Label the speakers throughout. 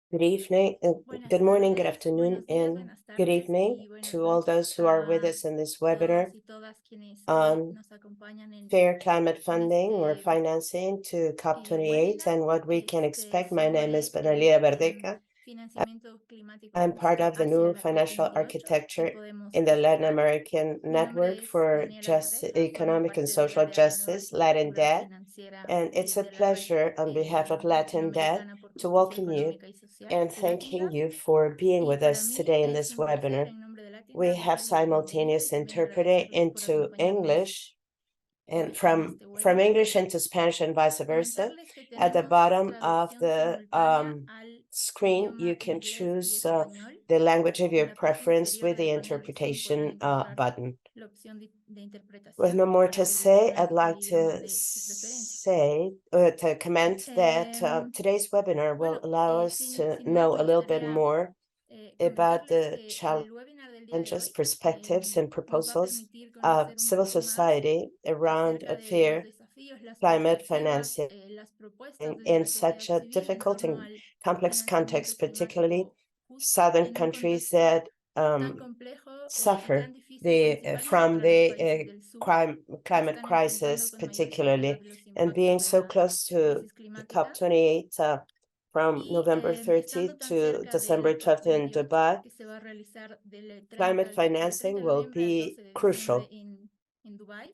Speaker 1: Good evening, good morning, good afternoon, and good evening to all those who are with us in this webinar on fair climate funding or financing to COP28 and what we can expect. My name is Benalida Verdeca. I'm part of the new financial architecture in the Latin American Network for Economic and Social Justice, Latindadd. And it's a pleasure on behalf of Latindadd to welcome you and thanking you for being with us today in this webinar. We have simultaneous interpreting into English and from English into Spanish and vice versa. At the bottom of the screen, you can choose the language of your preference with the interpretation button. With no more to say, I'd like to comment that today's webinar will allow us to know a little bit more about the challenges, perspectives, and proposals of civil society around a fair climate financing in such a difficult and complex context, particularly southern countries that suffer from the climate crisis, particularly, and being so close to the COP28 from November 30th to December 12th in Dubai. Climate financing will be crucial.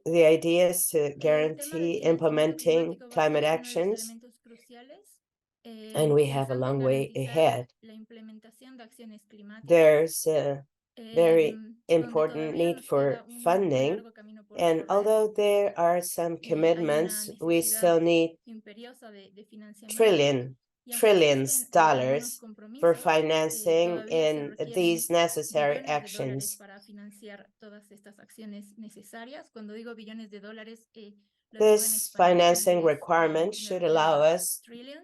Speaker 1: The idea is to guarantee implementing climate actions, and we have a long way ahead. There's a very important need for funding, and although there are some commitments, we still need trillions dollars for financing in these necessary actions. This financing requirement should allow us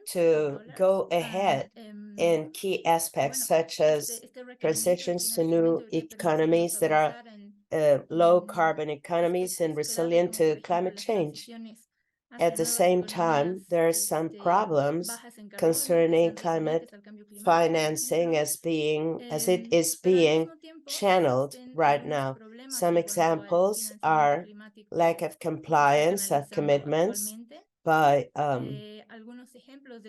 Speaker 1: to go ahead in key aspects such as transitions to new economies that are low carbon economies and resilient to climate change. At the same time, there are some problems concerning climate financing as it is being channeled right now. Some examples are lack of compliance of commitments by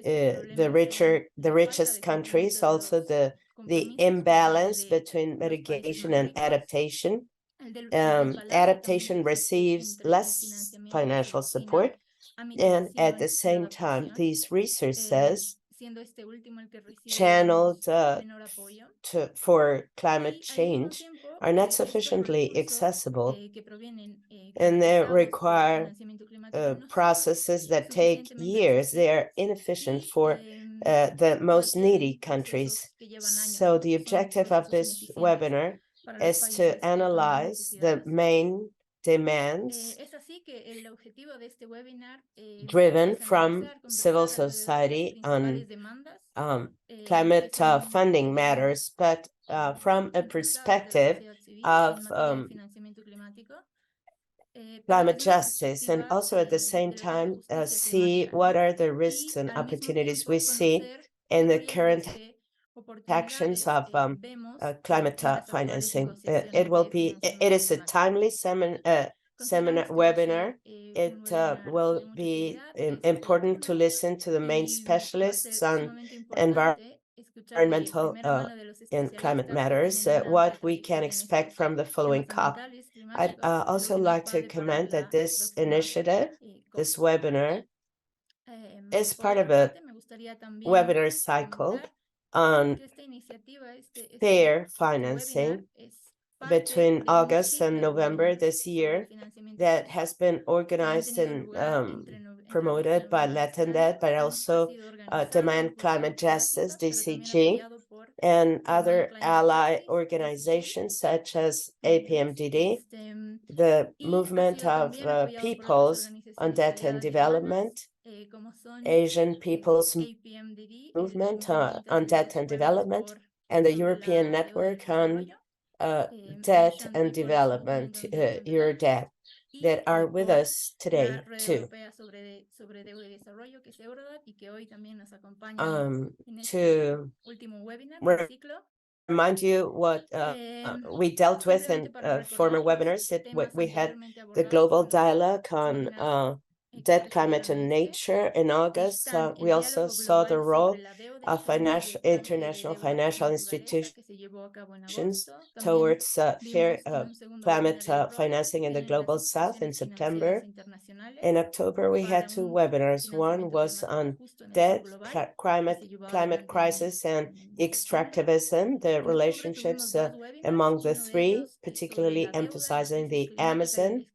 Speaker 1: the richest countries, also the imbalance between mitigation and adaptation. Adaptation receives less financial support, and at the same time, these resources channeled for climate change are not sufficiently accessible, and they require processes that take years. They are inefficient for the most needy countries. So the objective of this webinar is to analyze the main demands driven from civil society on climate funding matters, but from a perspective of climate justice, and also at the same time see what are the risks and opportunities we see in the current actions of climate financing. It is a timely seminar webinar. It will be important to listen to the main specialists on environmental and climate matters, what we can expect from the following COP. I'd also like to comment that this initiative, this webinar, is part of a webinar cycle on fair financing between August and November this year that has been organized and promoted by Latindadd, but also Demand Climate Justice, DCG, and other ally organizations such as APMDD, the Movement of Peoples on Debt and Development, Asian People's Movement on Debt and Development, and the European Network on Debt and Development, EuroDebt. that are with us today too. To remind you what we dealt with in former webinars, we had the global dialogue on debt, climate, and nature in August. We also saw the role of international financial institutions towards fair climate financing in the global south in September. In October, we had two webinars. One was on debt, climate crisis, and extractivism, the relationships among the three, particularly emphasizing the Amazon.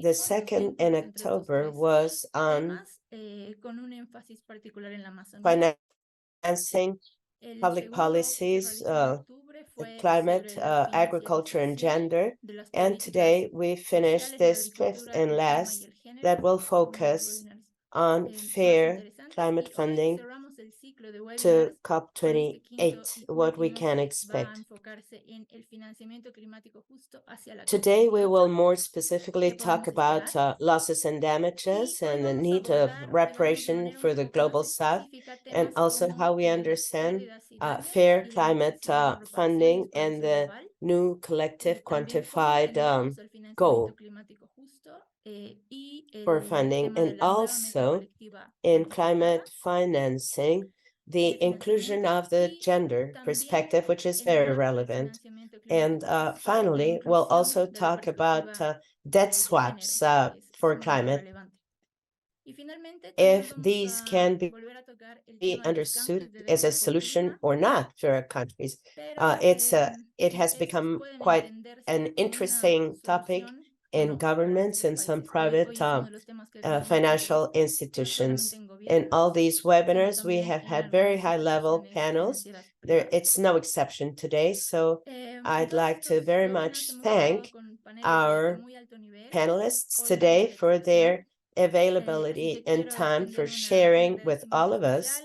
Speaker 1: The second in October was on financing public policies, climate, agriculture, and gender. And today we finish this fifth and last that will focus on fair climate funding to COP28, what we can expect. Today, we will more specifically talk about losses and damages and the need of reparation for the global south, and also how we understand fair climate funding and the new collective quantified goal for funding, and also in climate financing, the inclusion of the gender perspective, which is very relevant. And finally, we'll also talk about debt swaps for climate. If these can be understood as a solution or not for our countries, it has become quite an interesting topic in governments and some private financial institutions. In all these webinars, we have had very high-level panels. It's no exception today. So I'd like to very much thank our panelists today for their availability and time for sharing with all of us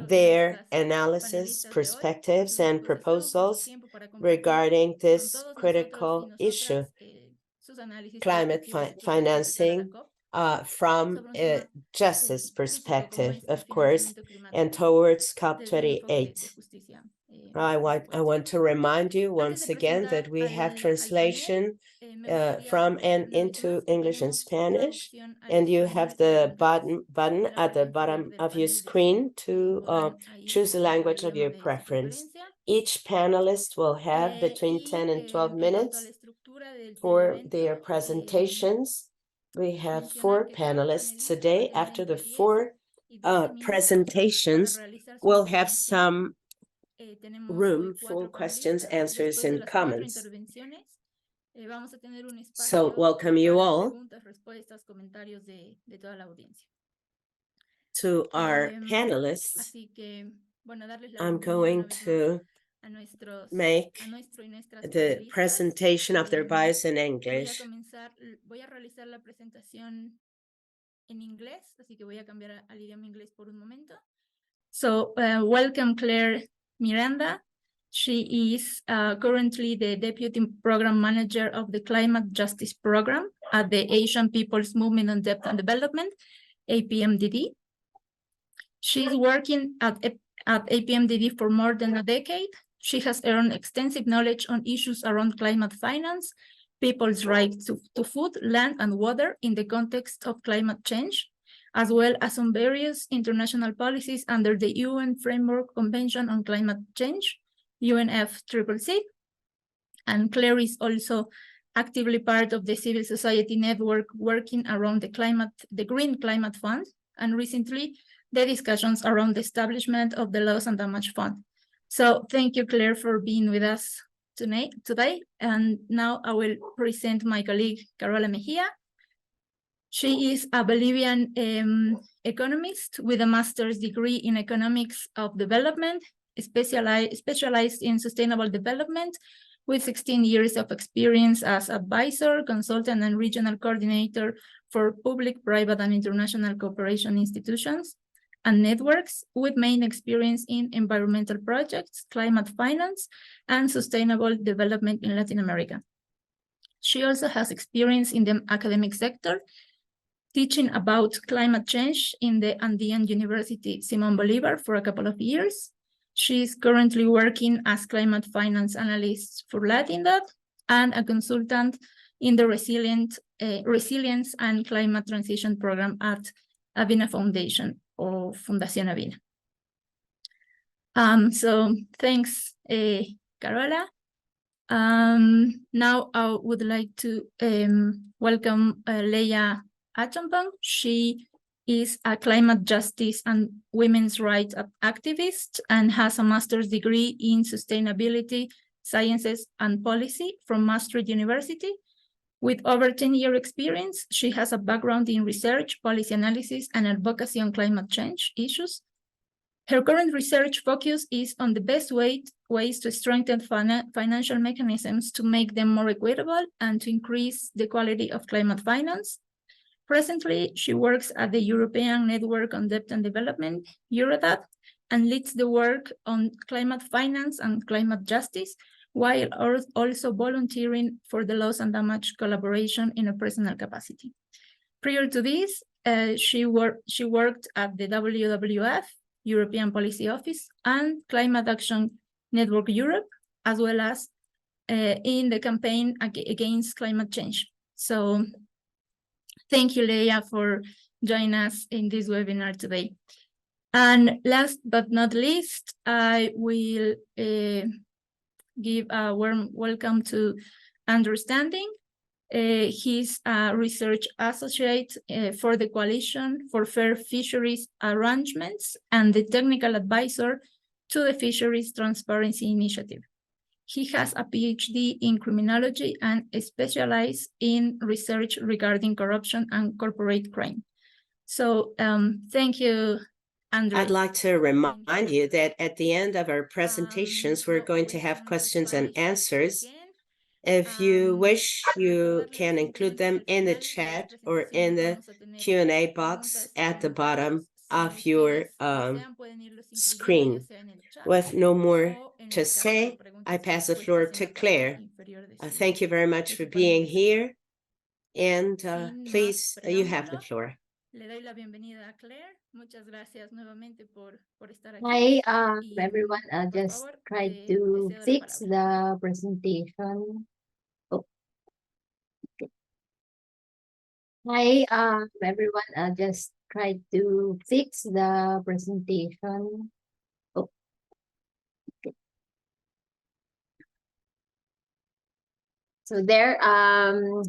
Speaker 1: their analysis, perspectives, and proposals regarding this critical issue, climate financing, from a justice perspective, of course, and towards COP28. I want to remind you once again that we have translation from and into English and Spanish, and you have the button at the bottom of your screen to choose the language of your preference. Each panelist will have between 10 and 12 minutes for their presentations. We have 4 panelists today. After the 4 presentations, we'll have some room for questions, answers, and comments. So welcome you all to our panelists. I'm going to make the presentation of their bios in English. So welcome Claire Miranda. She is currently the Deputy Program Manager of the Climate Justice Program at the Asian People's Movement on Debt and Development, APMDD. She's working at APMDD for more than a decade. She has earned extensive knowledge on issues around climate finance, people's right to food, land, and water in the context of climate change, as well as on various international policies under the UN Framework Convention on Climate Change, UNFCCC. And Claire is also actively part of the civil society network working around the Green Climate Fund, and recently the discussions around the establishment of the Loss and Damage Fund. So thank you, Claire, for being with us today. And now I will present my colleague, Carola Mejia. She is a Bolivian economist with a master's degree in economics of development, specialized in sustainable development, with 16 years of experience as advisor, consultant, and regional coordinator for public, private, and international cooperation institutions and networks, with main experience in environmental projects, climate finance, and sustainable development in Latin America.
Speaker 2: She also has experience in the academic sector, teaching about climate change in the Andean University Simón Bolívar for a couple of years. She's currently working as climate finance analyst for Latindadd and a consultant in the Resilience and Climate Transition Program at Avina Foundation, or Fundación Avina. So thanks, Carola. Now I would like to welcome Leia Achampong. She is a climate justice and women's rights activist and has a master's degree in sustainability, sciences, and policy from Maastricht University. With over 10-year experience, she has a background in research, policy analysis, and advocacy on climate change issues. Her current research focus is on the best ways to strengthen financial mechanisms to make them more equitable and to increase the quality of climate finance. Presently, she works at the European Network on Debt and Development, Eurodadd, and leads the work on climate finance and climate justice, while also volunteering for the Loss and Damage collaboration in a personal capacity. Prior to this, she worked at the WWF, European Policy Office, and Climate Action Network Europe, as well as in the campaign against climate change. So thank you, Leia, for joining us in this webinar today. And last but not least, I will give a warm welcome to Andrew Standing. He's a research associate for the Coalition for Fair Fisheries Arrangements and the technical advisor to the Fisheries Transparency Initiative. He has a PhD in criminology and specializes in research regarding corruption and corporate crime. So thank you, Andrew.
Speaker 1: I'd like to remind you that at the end of our presentations, we're going to have questions and answers. If you wish, you can include them in the chat or in the Q&A box at the bottom of your screen. With no more to say, I pass the floor to Claire. Thank you very much for being here, and please, you have the floor.
Speaker 2: Le doy la bienvenida a Claire. Muchas gracias nuevamente por estar aquí.
Speaker 3: Hi, everyone. I'll just try to fix the presentation. Oh. Okay. Hi, everyone. I'll just try to fix the presentation. Oh. Okay. So there,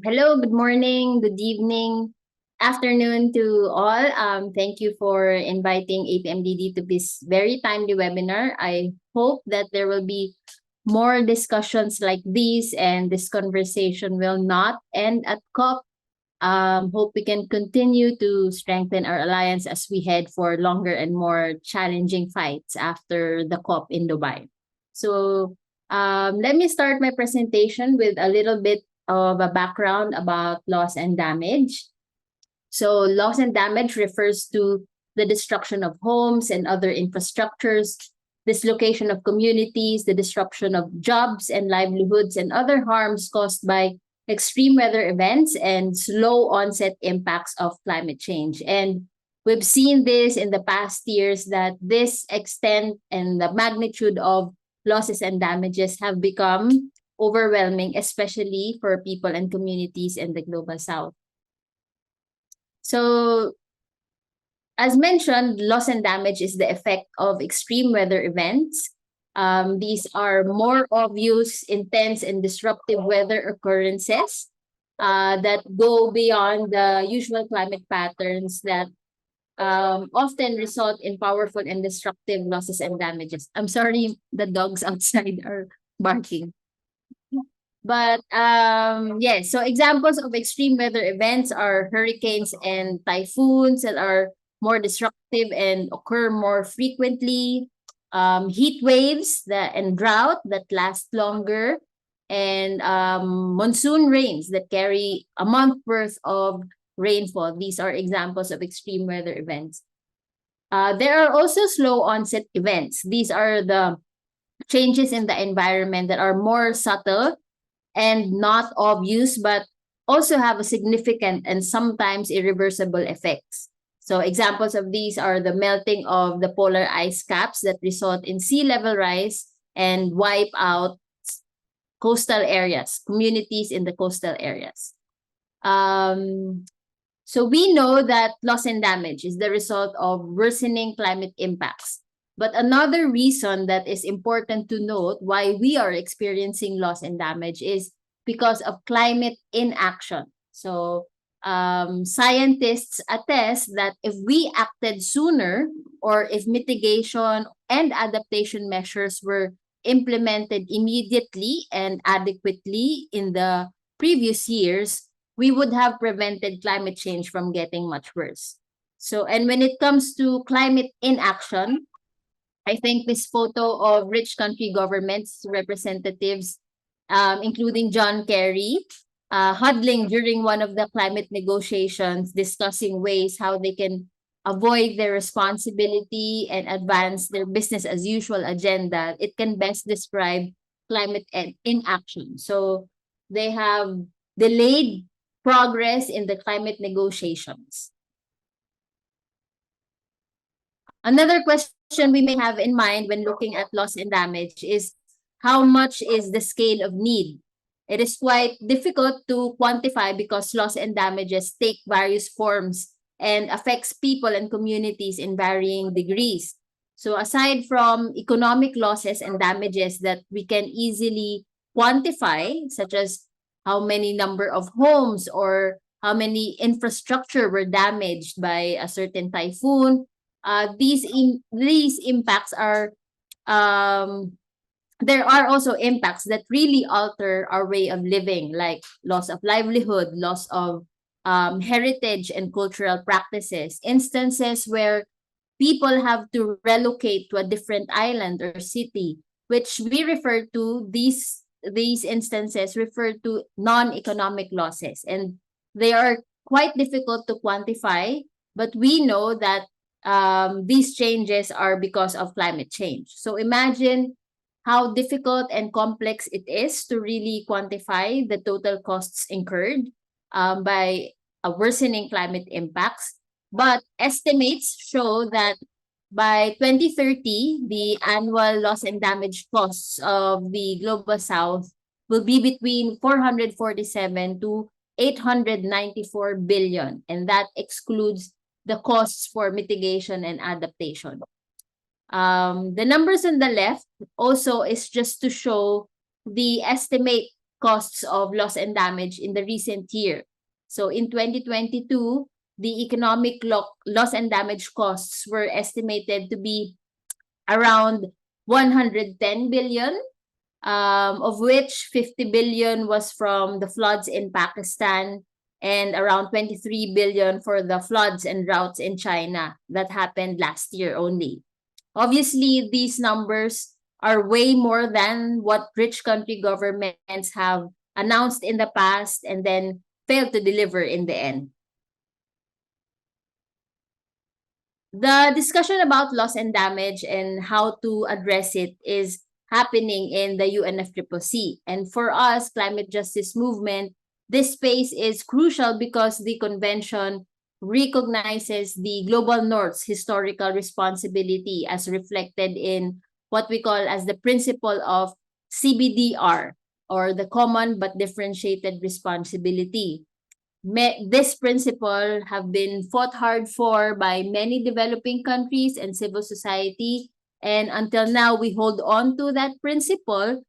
Speaker 3: hello, good morning, good evening, afternoon to all. Thank you for inviting APMDD to this very timely webinar. I hope that there will be more discussions like these, and this conversation will not end at COP. Hope we can continue to strengthen our alliance as we head for longer and more challenging fights after the COP in Dubai. So let me start my presentation with a little bit of a background about loss and damage. So loss and damage refers to the destruction of homes and other infrastructures, dislocation of communities, the disruption of jobs and livelihoods, and other harms caused by extreme weather events and slow onset impacts of climate change. And we've seen this in the past years, that this extent and the magnitude of losses and damages have become overwhelming, especially for people and communities in the Global South. So, as mentioned, loss and damage is the effect of extreme weather events. These are more obvious, intense, and disruptive weather occurrences that go beyond the usual climate patterns that often result in powerful and destructive losses and damages. I'm sorry, the dogs outside are barking. But yes, so examples of extreme weather events are hurricanes and typhoons that are more destructive and occur more frequently, heat waves and drought that last longer, and monsoon rains that carry a month worth of rainfall. These are examples of extreme weather events. There are also slow onset events. These are the changes in the environment that are more subtle and not obvious, but also have a significant and sometimes irreversible effects. So examples of these are the melting of the polar ice caps that result in sea level rise and wipe out coastal areas, communities in the coastal areas. So we know that loss and damage is the result of worsening climate impacts. But another reason that is important to note why we are experiencing loss and damage is because of climate inaction. So scientists attest that if we acted sooner, or if mitigation and adaptation measures were implemented immediately and adequately in the previous years, we would have prevented climate change from getting much worse. So, and when it comes to climate inaction, I think this photo of rich country governments representatives, including John Kerry, huddling during one of the climate negotiations, discussing ways how they can avoid their responsibility and advance their business as usual agenda, it can best describe climate inaction. So they have delayed progress in the climate negotiations. Another question we may have in mind when looking at loss and damage is how much is the scale of need? It is quite difficult to quantify because loss and damages take various forms and affects people and communities in varying degrees. So aside from economic losses and damages that we can easily quantify, such as how many number of homes or how many infrastructure were damaged by a certain typhoon, these impacts are there are also impacts that really alter our way of living, like loss of livelihood, loss of heritage and cultural practices, instances where people have to relocate to a different island or city, which we refer to these instances refer to non-economic losses, and they are quite difficult to quantify, but we know that these changes are because of climate change. So imagine how difficult and complex it is to really quantify the total costs incurred by worsening climate impacts. But estimates show that by 2030, the annual loss and damage costs of the Global South will be between 447 to 894 billion, and that excludes the costs for mitigation and adaptation. The numbers on the left also is just to show the estimate costs of loss and damage in the recent year. So in 2022, the economic loss and damage costs were estimated to be around 110 billion, of which 50 billion was from the floods in Pakistan and around 23 billion for the floods and droughts in China that happened last year only. Obviously, these numbers are way more than what rich country governments have announced in the past and then failed to deliver in the end. The discussion about loss and damage and how to address it is happening in the UNFCCC. And for us, climate justice movement, this space is crucial because the convention recognizes the global north's historical responsibility as reflected in what we call as the principle of CBDR, or the common but differentiated responsibility. This principle have been fought hard for by many developing countries and civil society, and until now we hold on to that principle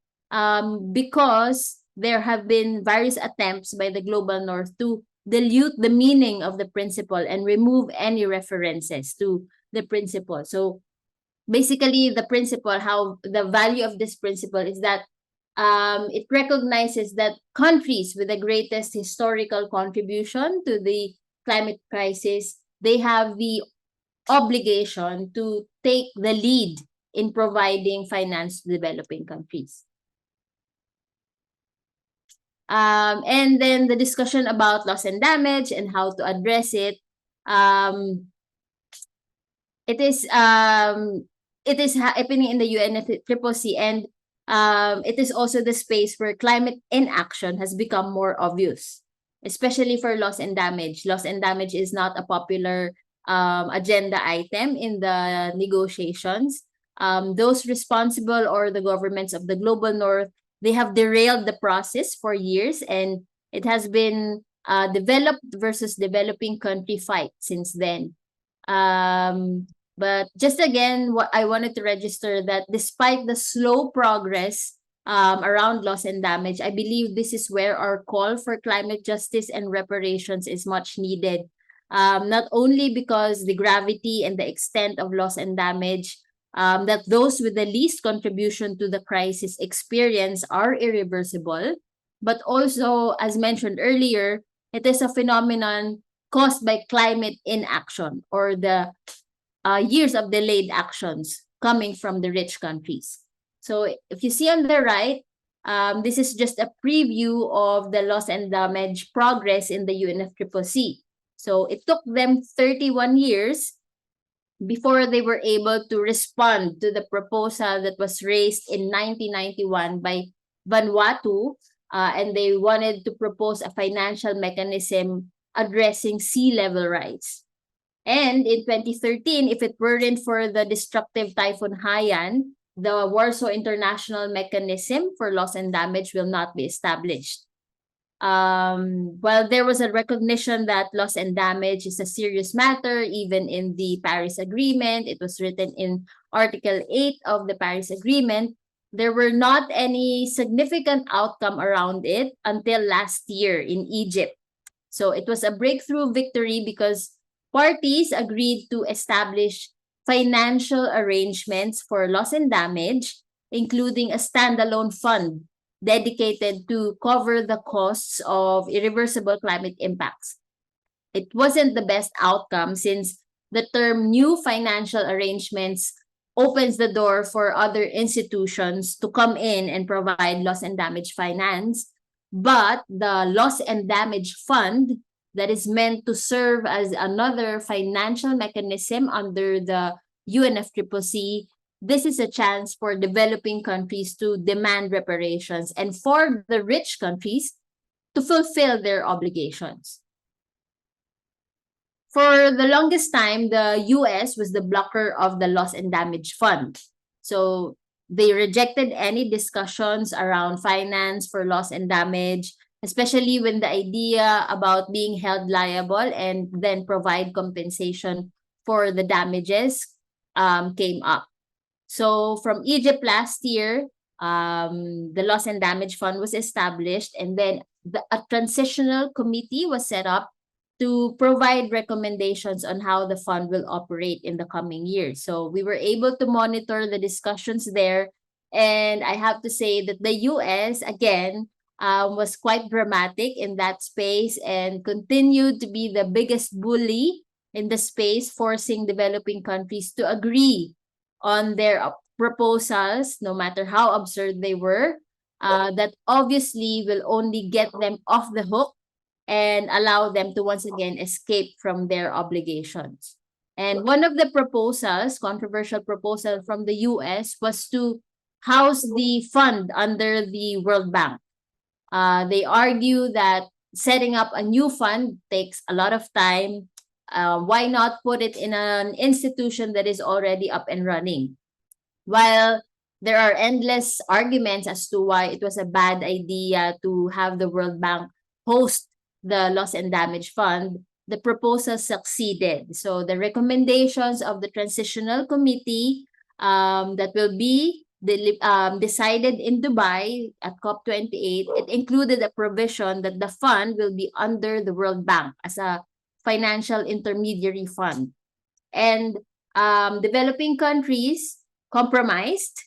Speaker 3: because there have been various attempts by the global north to dilute the meaning of the principle and remove any references to the principle. So basically the principle, how the value of this principle is that it recognizes that countries with the greatest historical contribution to the climate crisis, they have the obligation to take the lead in providing finance to developing countries. And then the discussion about loss and damage and how to address it. It is happening in the UNFCCC, and it is also the space where climate inaction has become more obvious, especially for loss and damage. Loss and damage is not a popular agenda item in the negotiations. Those responsible or the governments of the global north, they have derailed the process for years, and it has been developed versus developing country fight since then. But just again, what I wanted to register that despite the slow progress around loss and damage, I believe this is where our call for climate justice and reparations is much needed. Not only because the gravity and the extent of loss and damage that those with the least contribution to the crisis experience are irreversible, but also, as mentioned earlier, it is a phenomenon caused by climate inaction or the years of delayed actions coming from the rich countries. So if you see on the right, this is just a preview of the loss and damage progress in the UNFCCC. So it took them 31 years before they were able to respond to the proposal that was raised in 1991 by Vanuatu, and they wanted to propose a financial mechanism addressing sea level rise. And in 2013, if it weren't for the destructive Typhoon Haiyan, the Warsaw International Mechanism for Loss and Damage will not be established. While there was a recognition that loss and damage is a serious matter, even in the Paris Agreement, it was written in Article 8 of the Paris Agreement, there were not any significant outcome around it until last year in Egypt. So it was a breakthrough victory because parties agreed to establish financial arrangements for loss and damage, including a standalone fund dedicated to cover the costs of irreversible climate impacts. It wasn't the best outcome since the term new financial arrangements opens the door for other institutions to come in and provide loss and damage finance. But the loss and damage fund that is meant to serve as another financial mechanism under the UNFCCC, this is a chance for developing countries to demand reparations and for the rich countries to fulfill their obligations. For the longest time, the US was the blocker of the loss and damage fund. So they rejected any discussions around finance for loss and damage, especially when the idea about being held liable and then provide compensation for the damages came up. So from Egypt last year, the Loss and Damage Fund was established, and then a transitional committee was set up to provide recommendations on how the fund will operate in the coming years. So we were able to monitor the discussions there, and I have to say that the US, again, was quite dramatic in that space and continued to be the biggest bully in the space, forcing developing countries to agree on their proposals, no matter how absurd they were, that obviously will only get them off the hook and allow them to once again escape from their obligations. And one of the proposals, controversial proposal from the US, was to house the fund under the World Bank. They argue that setting up a new fund takes a lot of time. Why not put it in an institution that is already up and running? While there are endless arguments as to why it was a bad idea to have the World Bank host the Loss and Damage Fund, the proposal succeeded. So the recommendations of the Transitional Committee that will be decided in Dubai at COP28, it included a provision that the fund will be under the World Bank as a financial intermediary fund. And developing countries compromised,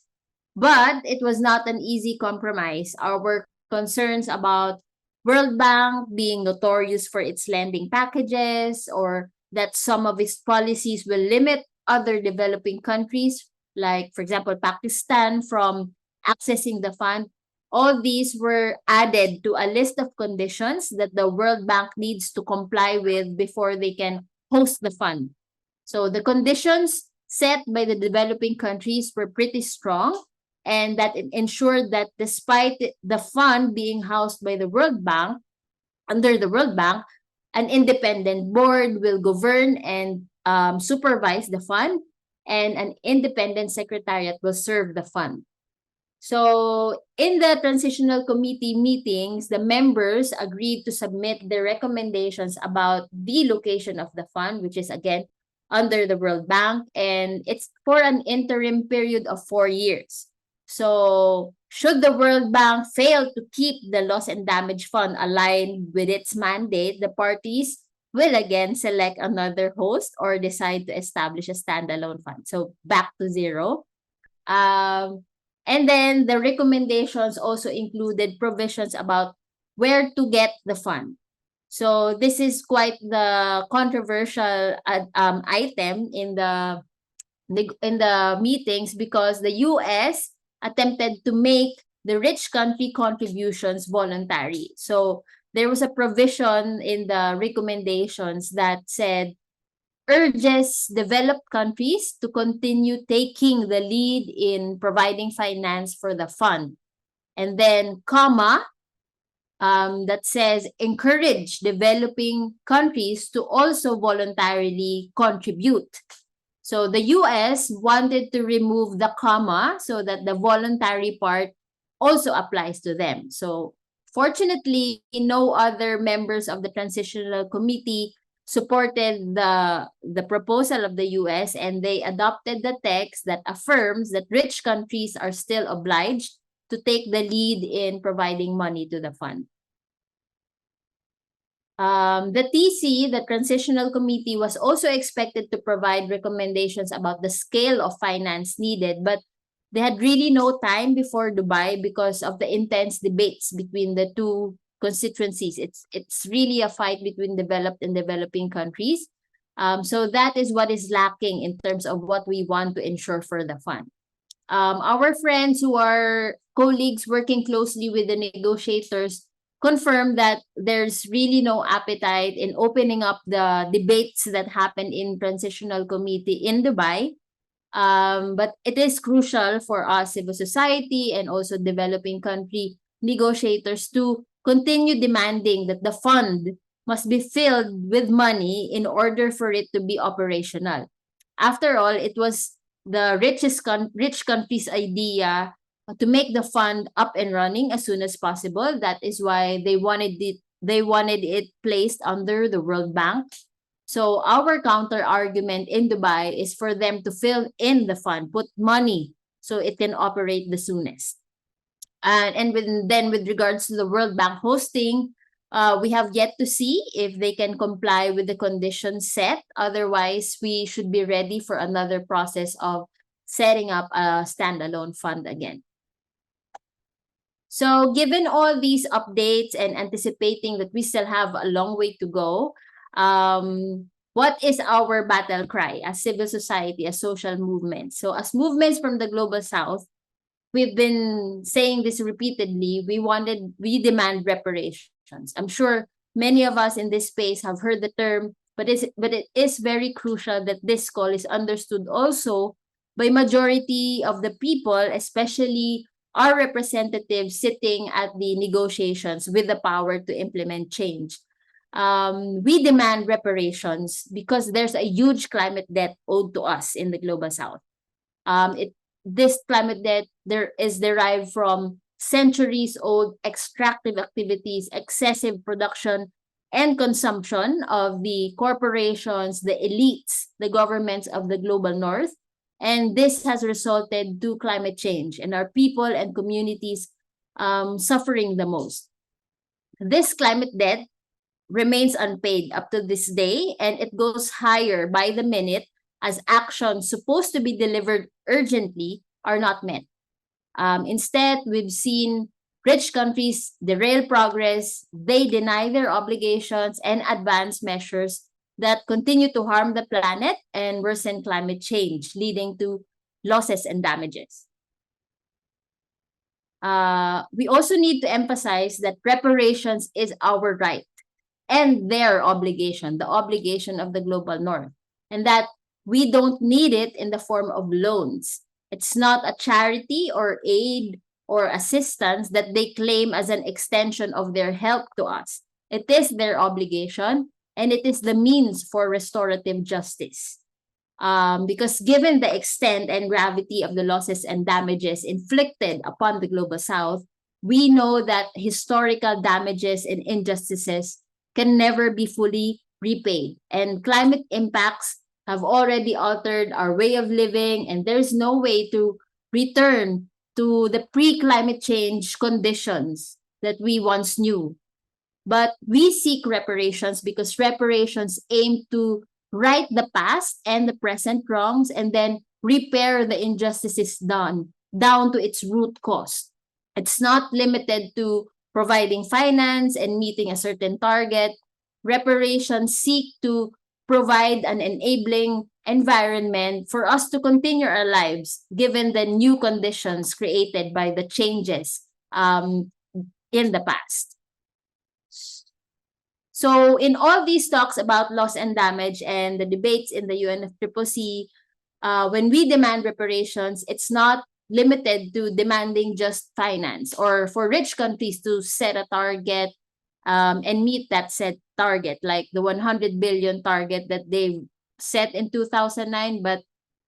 Speaker 3: but it was not an easy compromise. Our concerns about World Bank being notorious for its lending packages, or that some of its policies will limit other developing countries, like, for example, Pakistan, from accessing the fund. All these were added to a list of conditions that the World Bank needs to comply with before they can host the fund. So the conditions set by the developing countries were pretty strong, and that it ensured that despite the fund being housed by the World Bank, under the World Bank, an independent board will govern and supervise the fund, and an independent secretariat will serve the fund. So in the transitional committee meetings, the members agreed to submit their recommendations about the location of the fund, which is again under the World Bank, and it's for an interim period of 4 years. So should the World Bank fail to keep the loss and damage fund aligned with its mandate, the parties will again select another host or decide to establish a standalone fund. So back to zero. And then the recommendations also included provisions about where to get the fund. So this is quite the controversial item in the meetings, because the US attempted to make the rich country contributions voluntary. So there was a provision in the recommendations that said, urges developed countries to continue taking the lead in providing finance for the fund. And then, that says, encourage developing countries to also voluntarily contribute. So the US wanted to remove the comma so that the voluntary part also applies to them. So fortunately, no other members of the Transitional Committee supported the proposal of the US, and they adopted the text that affirms that rich countries are still obliged to take the lead in providing money to the fund. The TC, the Transitional Committee, was also expected to provide recommendations about the scale of finance needed, but they had really no time before Dubai because of the intense debates between the two constituencies. It's really a fight between developed and developing countries. So that is what is lacking in terms of what we want to ensure for the fund. Our friends who are colleagues working closely with the negotiators confirmed that there's really no appetite in opening up the debates that happened in Transitional Committee in Dubai. But it is crucial for us, civil society and also developing country negotiators, to continue demanding that the fund must be filled with money in order for it to be operational. After all, it was the rich country's idea to make the fund up and running as soon as possible. That is why they wanted it placed under the World Bank. So our counter argument in Dubai is for them to fill in the fund, put money so it can operate the soonest. And with regards to the World Bank hosting, we have yet to see if they can comply with the conditions set. Otherwise, we should be ready for another process of setting up a standalone fund again. So given all these updates and anticipating that we still have a long way to go, what is our battle cry as civil society, as social movements? So as movements from the Global South, we've been saying this repeatedly. We demand reparations. I'm sure many of us in this space have heard the term, but it is very crucial that this call is understood also by majority of the people, especially our representatives sitting at the negotiations with the power to implement change. We demand reparations because there's a huge climate debt owed to us in the Global South. This climate debt is derived from centuries-old extractive activities, excessive production and consumption of the corporations, the elites, the governments of the Global North. And this has resulted to climate change and our people and communities suffering the most. This climate debt remains unpaid up to this day, and it goes higher by the minute as actions supposed to be delivered urgently are not met. Instead, we've seen rich countries derail progress, they deny their obligations and advance measures that continue to harm the planet and worsen climate change, leading to losses and damages. We also need to emphasize that reparations is our right and their obligation, the obligation of the Global North, and that we don't need it in the form of loans. It's not a charity or aid or assistance that they claim as an extension of their help to us. It is their obligation, and it is the means for restorative justice. Because given the extent and gravity of the losses and damages inflicted upon the Global South, we know that historical damages and injustices can never be fully repaid. And climate impacts have already altered our way of living, and there's no way to return to the pre-climate change conditions that we once knew. But we seek reparations because reparations aim to right the past and the present wrongs and then repair the injustices done down to its root cause. It's not limited to providing finance and meeting a certain target. Reparations seek to provide an enabling environment for us to continue our lives given the new conditions created by the changes in the past. So in all these talks about loss and damage and the debates in the UNFCCC, when we demand reparations, it's not limited to demanding just finance or for rich countries to set a target and meet that set target, like the 100 billion target that they set in 2009, but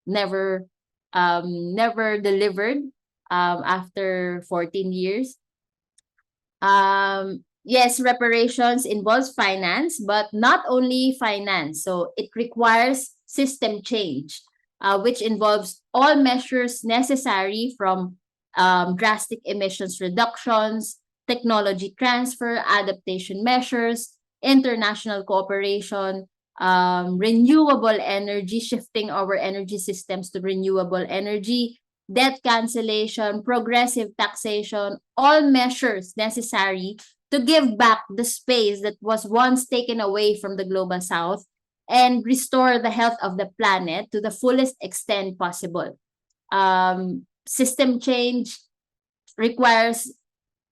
Speaker 3: never delivered after 14 years. Yes, reparations involves finance, but not only finance. So it requires system change, which involves all measures necessary from drastic emissions reductions, technology transfer, adaptation measures, international cooperation, renewable energy, shifting our energy systems to renewable energy, debt cancellation, progressive taxation, all measures necessary to give back the space that was once taken away from the Global South and restore the health of the planet to the fullest extent possible. System change requires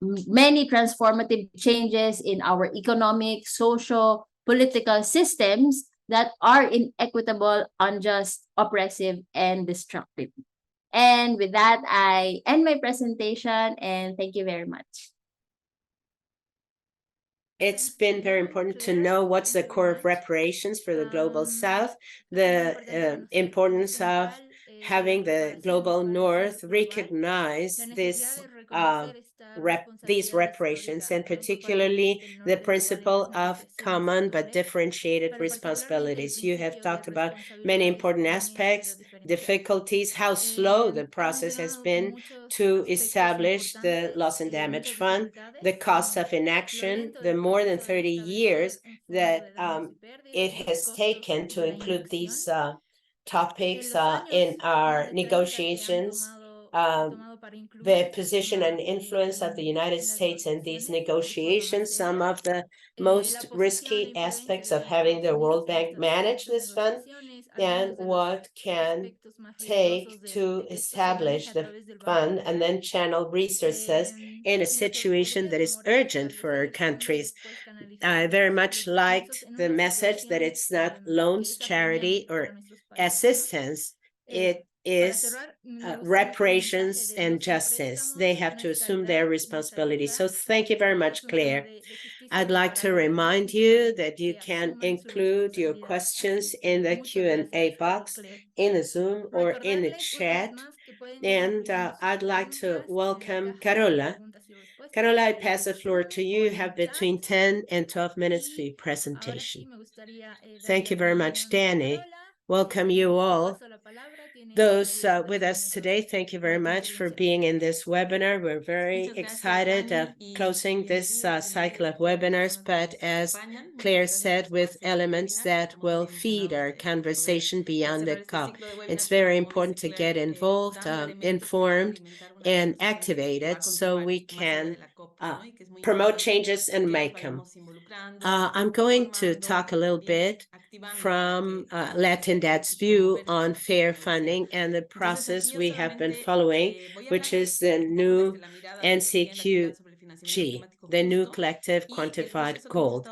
Speaker 3: many transformative changes in our economic, social, political systems that are inequitable, unjust, oppressive, and destructive. And with that, I end my presentation and thank you very much.
Speaker 1: It's been very important to know what's the core of reparations for the Global South, the importance of having the Global North recognize this these reparations, and particularly the principle of common but differentiated responsibilities. You have talked about many important aspects, difficulties, how slow the process has been to establish the loss and damage fund, the cost of inaction, the more than 30 years that it has taken to include these topics in our negotiations, the position and influence of the United States in these negotiations, some of the most risky aspects of having the World Bank manage this fund, and what can take to establish the fund and then channel resources in a situation that is urgent for our countries. I very much liked the message that it's not loans, charity, or assistance. It is reparations and justice. They have to assume their responsibility. So thank you very much, Claire. I'd like to remind you that you can include your questions in the Q&A box in the Zoom or in the chat. And I'd like to welcome Carola. Carola, I pass the floor to you. You have between 10 and 12 minutes for your presentation. Thank you very much, Danny. Welcome you all. Those with us today, thank you very much for being in this webinar. We're very excited of closing this cycle of webinars, but as Claire said, with elements that will feed our conversation beyond the COP. It's very important to get involved, informed, and activated so we can promote changes and make them. I'm going to talk a little bit from Latindadd's view on fair funding and the process we have been following, which is the new NCQ G, the new collective quantified goal.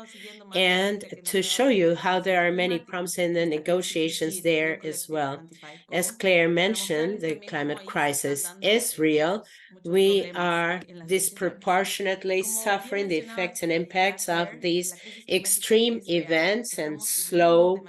Speaker 1: And to show you how there are many problems in the negotiations there as well. As Claire mentioned, the climate crisis is real. We are disproportionately suffering the effects and impacts of these extreme events and slow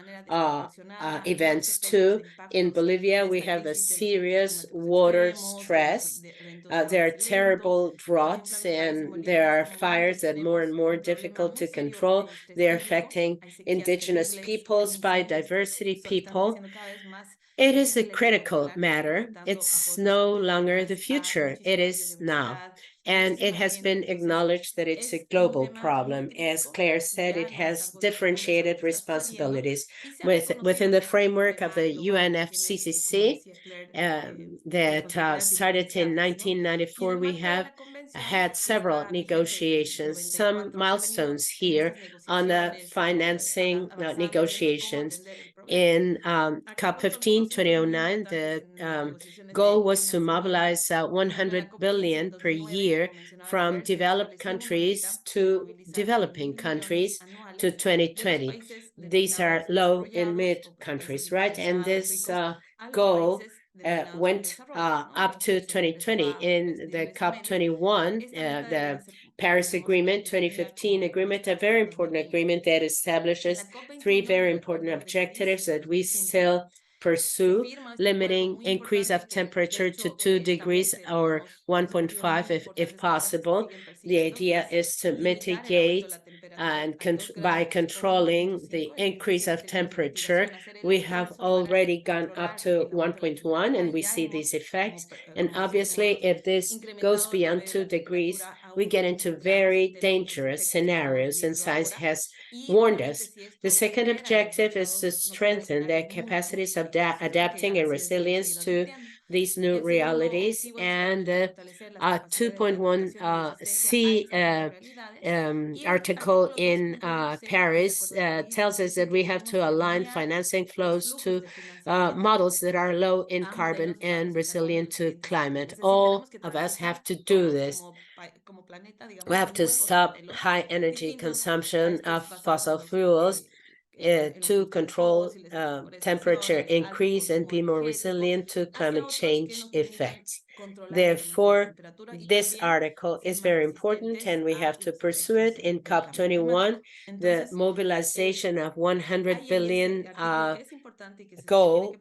Speaker 1: events too. In Bolivia, we have a serious water stress. There are terrible droughts and there are fires that are more and more difficult to control. They're affecting indigenous peoples, biodiversity people. It is a critical matter. It's no longer the future. It is now. And it has been acknowledged that it's a global problem. As Claire said, it has differentiated responsibilities within the framework of the UNFCCC that started in 1994. We have had several negotiations, some milestones here on the financing negotiations. In COP28, 2009, the goal was to mobilize 100 billion per year from developed countries to developing countries to 2020. These are low and mid countries, right? And this goal went up to 2020 in the COP21, the Paris Agreement, 2015 agreement, a very important agreement that establishes three very important objectives that we still pursue: limiting increase of temperature to 2 degrees or 1.5 if possible. The idea is to mitigate and by controlling the increase of temperature. We have already gone up to 1.1 and we see these effects. And obviously, if this goes beyond 2 degrees, we get into very dangerous scenarios, and science has warned us. The second objective is to strengthen the capacities of adapting and resilience to these new realities. And the 2.1 C article in Paris tells us that we have to align financing flows to models that are low in carbon and resilient to climate. All of us have to do this. We have to stop high energy consumption of fossil fuels to control temperature increase and be more resilient to climate change effects. Therefore, this article is very important and we have to pursue it. In COP21, the mobilization of 100 billion goal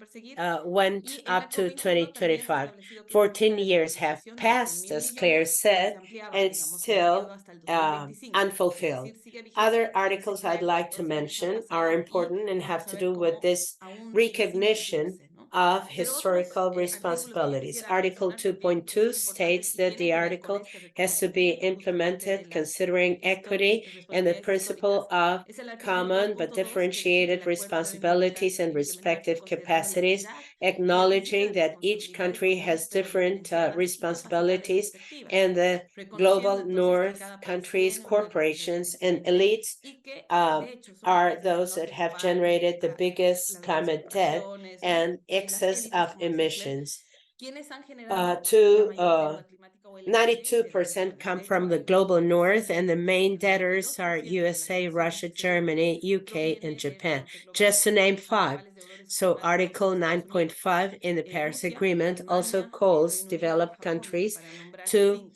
Speaker 1: went up to 2025. 14 years have passed, as Claire said, and it's still unfulfilled. Other articles I'd like to mention are important and have to do with this recognition of historical responsibilities. Article 2.2 states that the article has to be implemented considering equity and the principle of common but differentiated responsibilities and respective capacities, acknowledging that each country has different responsibilities, and the global north countries, corporations, and elites are those that have generated the biggest climate debt and excess of emissions. 92% come from the global north, and the main debtors are USA, Russia, Germany, UK, and Japan, just to name 5. So Article 9.5 in the Paris Agreement also calls developed countries to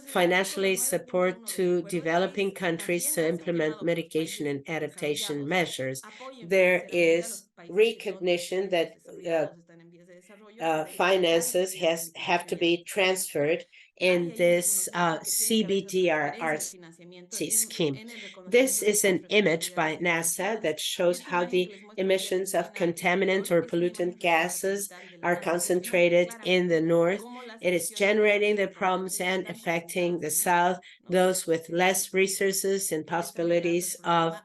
Speaker 1: financially support to developing countries to implement mitigation and adaptation measures. There is recognition that finances have to be transferred in this CBDRR scheme. This is an image by NASA that shows how the emissions of contaminant or pollutant gases are concentrated in the north. It is generating the problems and affecting the south, those with less resources and possibilities of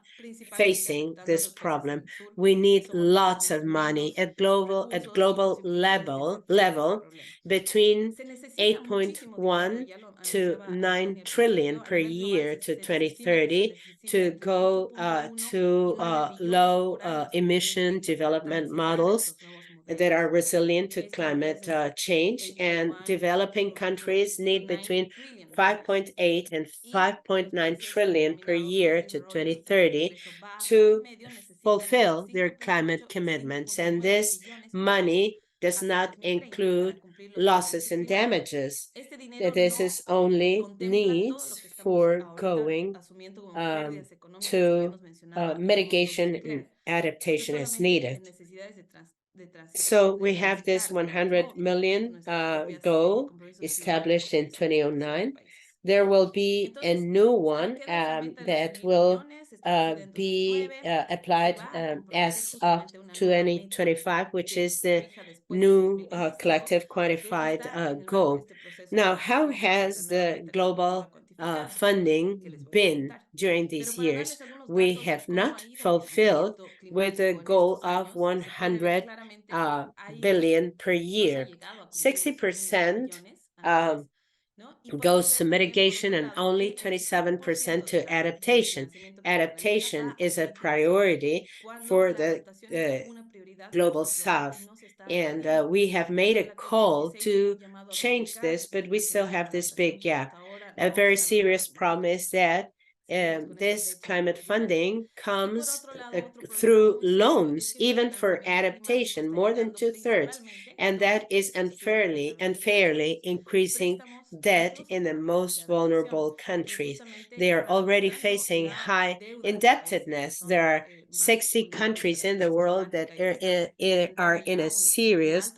Speaker 1: facing this problem. We need lots of money at global level between 8.1 to 9 trillion per year to 2030 to go to low emission development models that are resilient to climate change, and developing countries need between 5.8 and 5.9 trillion per year to 2030 to fulfill their climate commitments. And this money does not include losses and damages. This is only needs for going to mitigation and adaptation as needed. So we have this 100 million goal established in 2009. There will be a new one that will be applied as of 2025, which is the new collective quantified goal. Now, how has the global funding been during these years? We have not fulfilled with a goal of 100 billion per year. 60% goes to mitigation and only 27% to adaptation. Adaptation is a priority for the Global South. And we have made a call to change this, but we still have this big gap. A very serious problem is that this climate funding comes through loans, even for adaptation, more than 2/3. And that is unfairly increasing debt in the most vulnerable countries. They are already facing high indebtedness. There are 60 countries in the world that are in a serious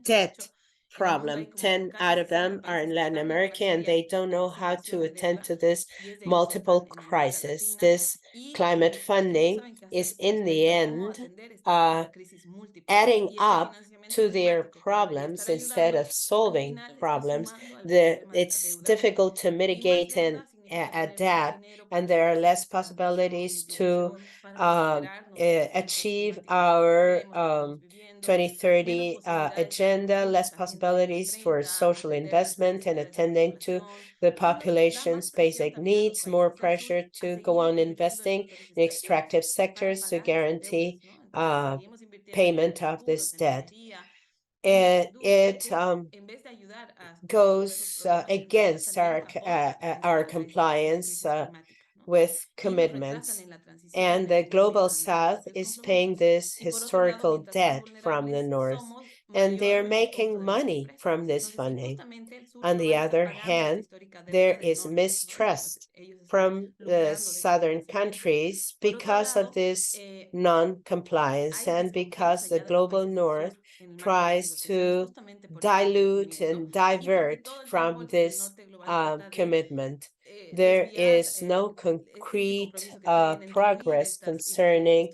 Speaker 1: debt problem. 10 out of them are in Latin America, and they don't know how to attend to this multiple crisis. This climate funding is in the end adding up to their problems instead of solving problems. It's difficult to mitigate and adapt, and there are less possibilities to achieve our 2030 agenda, less possibilities for social investment and attending to the population's basic needs, more pressure to go on investing in extractive sectors to guarantee payment of this debt. It goes against our compliance with commitments. And the Global South is paying this historical debt from the North, and they're making money from this funding. On the other hand, there is mistrust from the southern countries because of this non-compliance and because the global North tries to dilute and divert from this commitment. There is no concrete progress concerning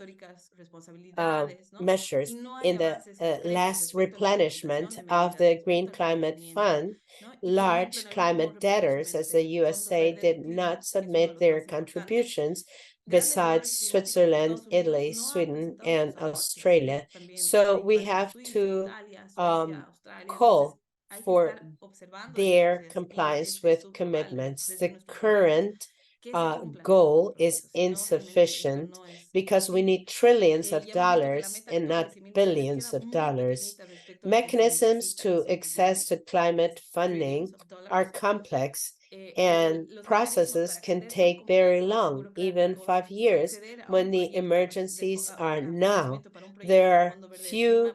Speaker 1: measures. In the last replenishment of the Green Climate Fund, large climate debtors, as the USA, did not submit their contributions, besides Switzerland, Italy, Sweden, and Australia. So we have to call for their compliance with commitments. The current goal is insufficient because we need trillions of dollars and not billions of dollars. Mechanisms to access to climate funding are complex, and processes can take very long, even 5 years, when the emergencies are now. There are few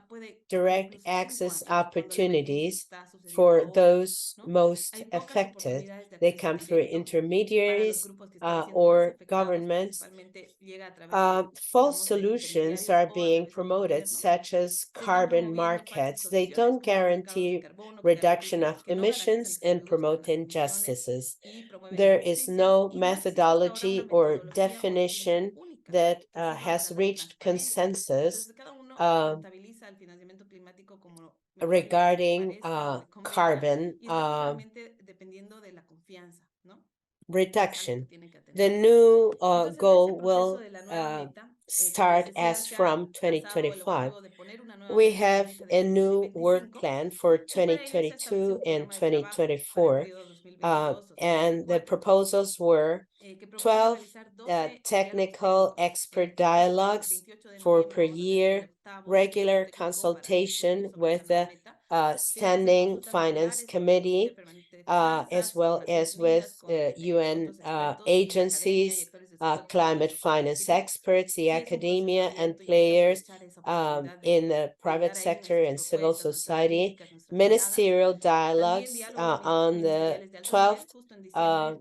Speaker 1: direct access opportunities for those most affected. They come through intermediaries or governments. False solutions are being promoted, such as carbon markets. They don't guarantee reduction of emissions and promote injustices. There is no methodology or definition that has reached consensus regarding carbon reduction. The new goal will start as from 2025. We have a new work plan for 2022 and 2024, and the proposals were 12 technical expert dialogues per year, regular consultation with the Standing Finance Committee, as well as with UN agencies, climate finance experts, the academia, and players in the private sector and civil society, ministerial dialogues on the 12th, on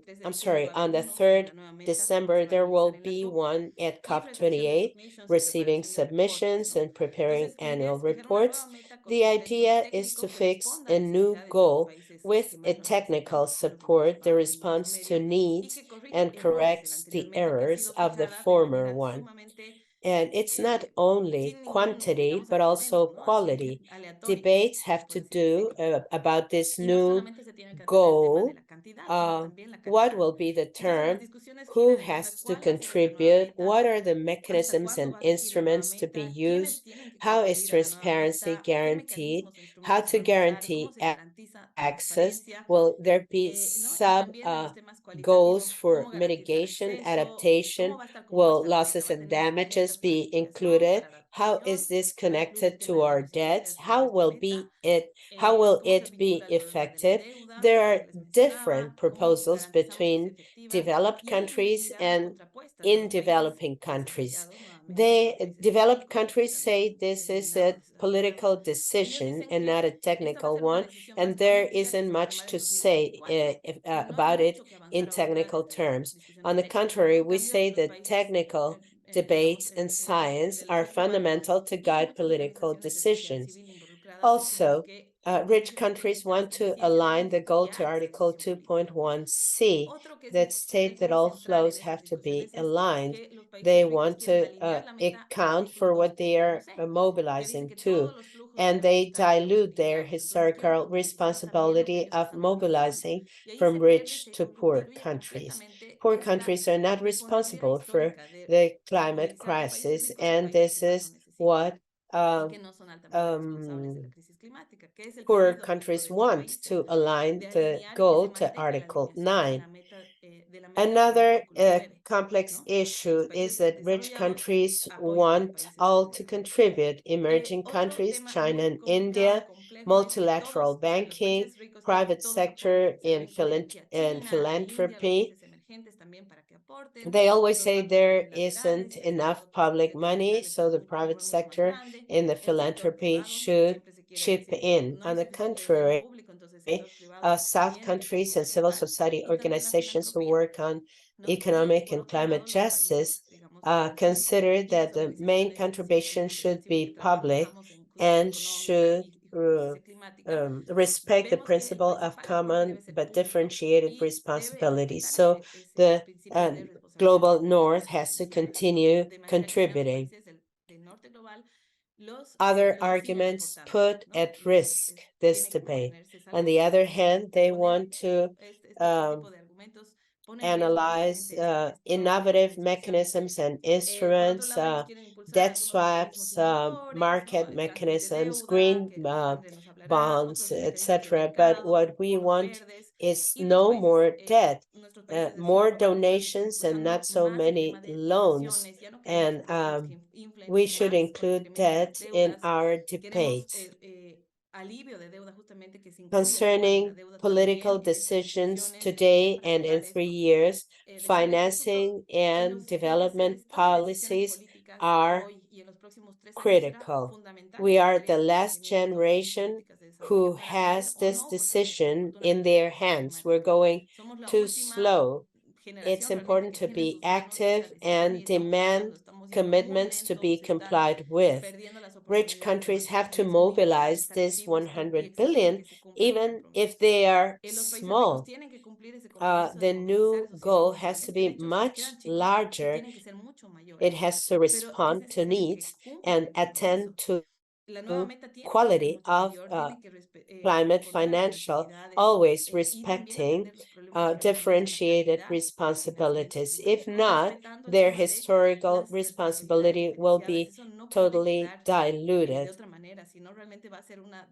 Speaker 1: the 3rd December, there will be one at COP28, receiving submissions and preparing annual reports. The idea is to fix a new goal with a technical support that responds to needs and corrects the errors of the former one. And it's not only quantity, but also quality. Debates have to do about this new goal. What will be the term? Who has to contribute? What are the mechanisms and instruments to be used? How is transparency guaranteed? How to guarantee access? Will there be sub goals for mitigation, adaptation? Will losses and damages be included? How is this connected to our debts? How will it be effective? There are different proposals between developed countries and in developing countries. Developed countries say this is a political decision and not a technical one, and there isn't much to say about it in technical terms. On the contrary, we say that technical debates and science are fundamental to guide political decisions. Also, rich countries want to align the goal to Article 2.1c that state that all flows have to be aligned. They want to account for what they are mobilizing to, and they dilute their historical responsibility of mobilizing from rich to poor countries. Poor countries are not responsible for the climate crisis, and this is what poor countries want to align the goal to Article 9. Another complex issue is that rich countries want all to contribute. Emerging countries, China and India, multilateral banking, private sector, and philanthropy. They always say there isn't enough public money, so the private sector and the philanthropy should chip in. On the contrary, South countries and civil society organizations who work on economic and climate justice consider that the main contribution should be public and should respect the principle of common but differentiated responsibilities. So the global north has to continue contributing. Other arguments put at risk this debate. On the other hand, they want to analyze innovative mechanisms and instruments, debt swaps, market mechanisms, green bonds, etc. But what we want is no more debt, more donations and not so many loans. And we should include debt in our debate. Concerning political decisions today and in 3 years, financing and development policies are critical. We are the last generation who has this decision in their hands. We're going too slow. It's important to be active and demand commitments to be complied with. Rich countries have to mobilize this 100 billion, even if they are small. The new goal has to be much larger. It has to respond to needs and attend to quality of climate financial, always respecting differentiated responsibilities. If not, their historical responsibility will be totally diluted,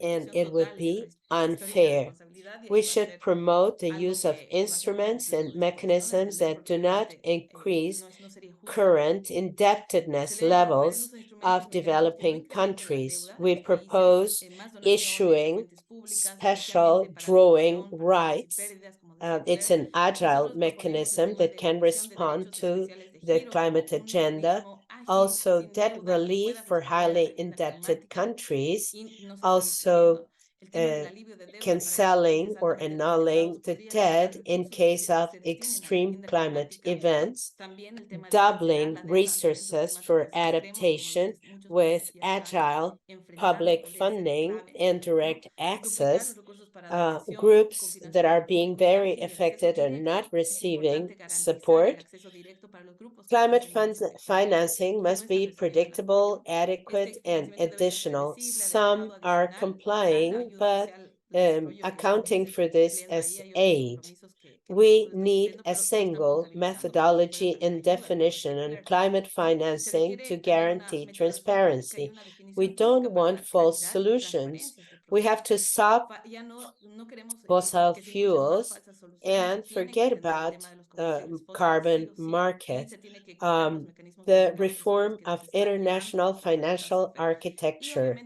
Speaker 1: and it would be unfair. We should promote the use of instruments and mechanisms that do not increase current indebtedness levels of developing countries. We propose issuing special drawing rights. It's an agile mechanism that can respond to the climate agenda. Also, debt relief for highly indebted countries. Also, canceling or annulling the debt in case of extreme climate events, doubling resources for adaptation with agile public funding and direct access. Groups that are being very affected are not receiving support. Climate financing must be predictable, adequate, and additional. Some are complying, but accounting for this as aid. We need a single methodology and definition on climate financing to guarantee transparency. We don't want false solutions. We have to stop fossil fuels and forget about carbon market. The reform of international financial architecture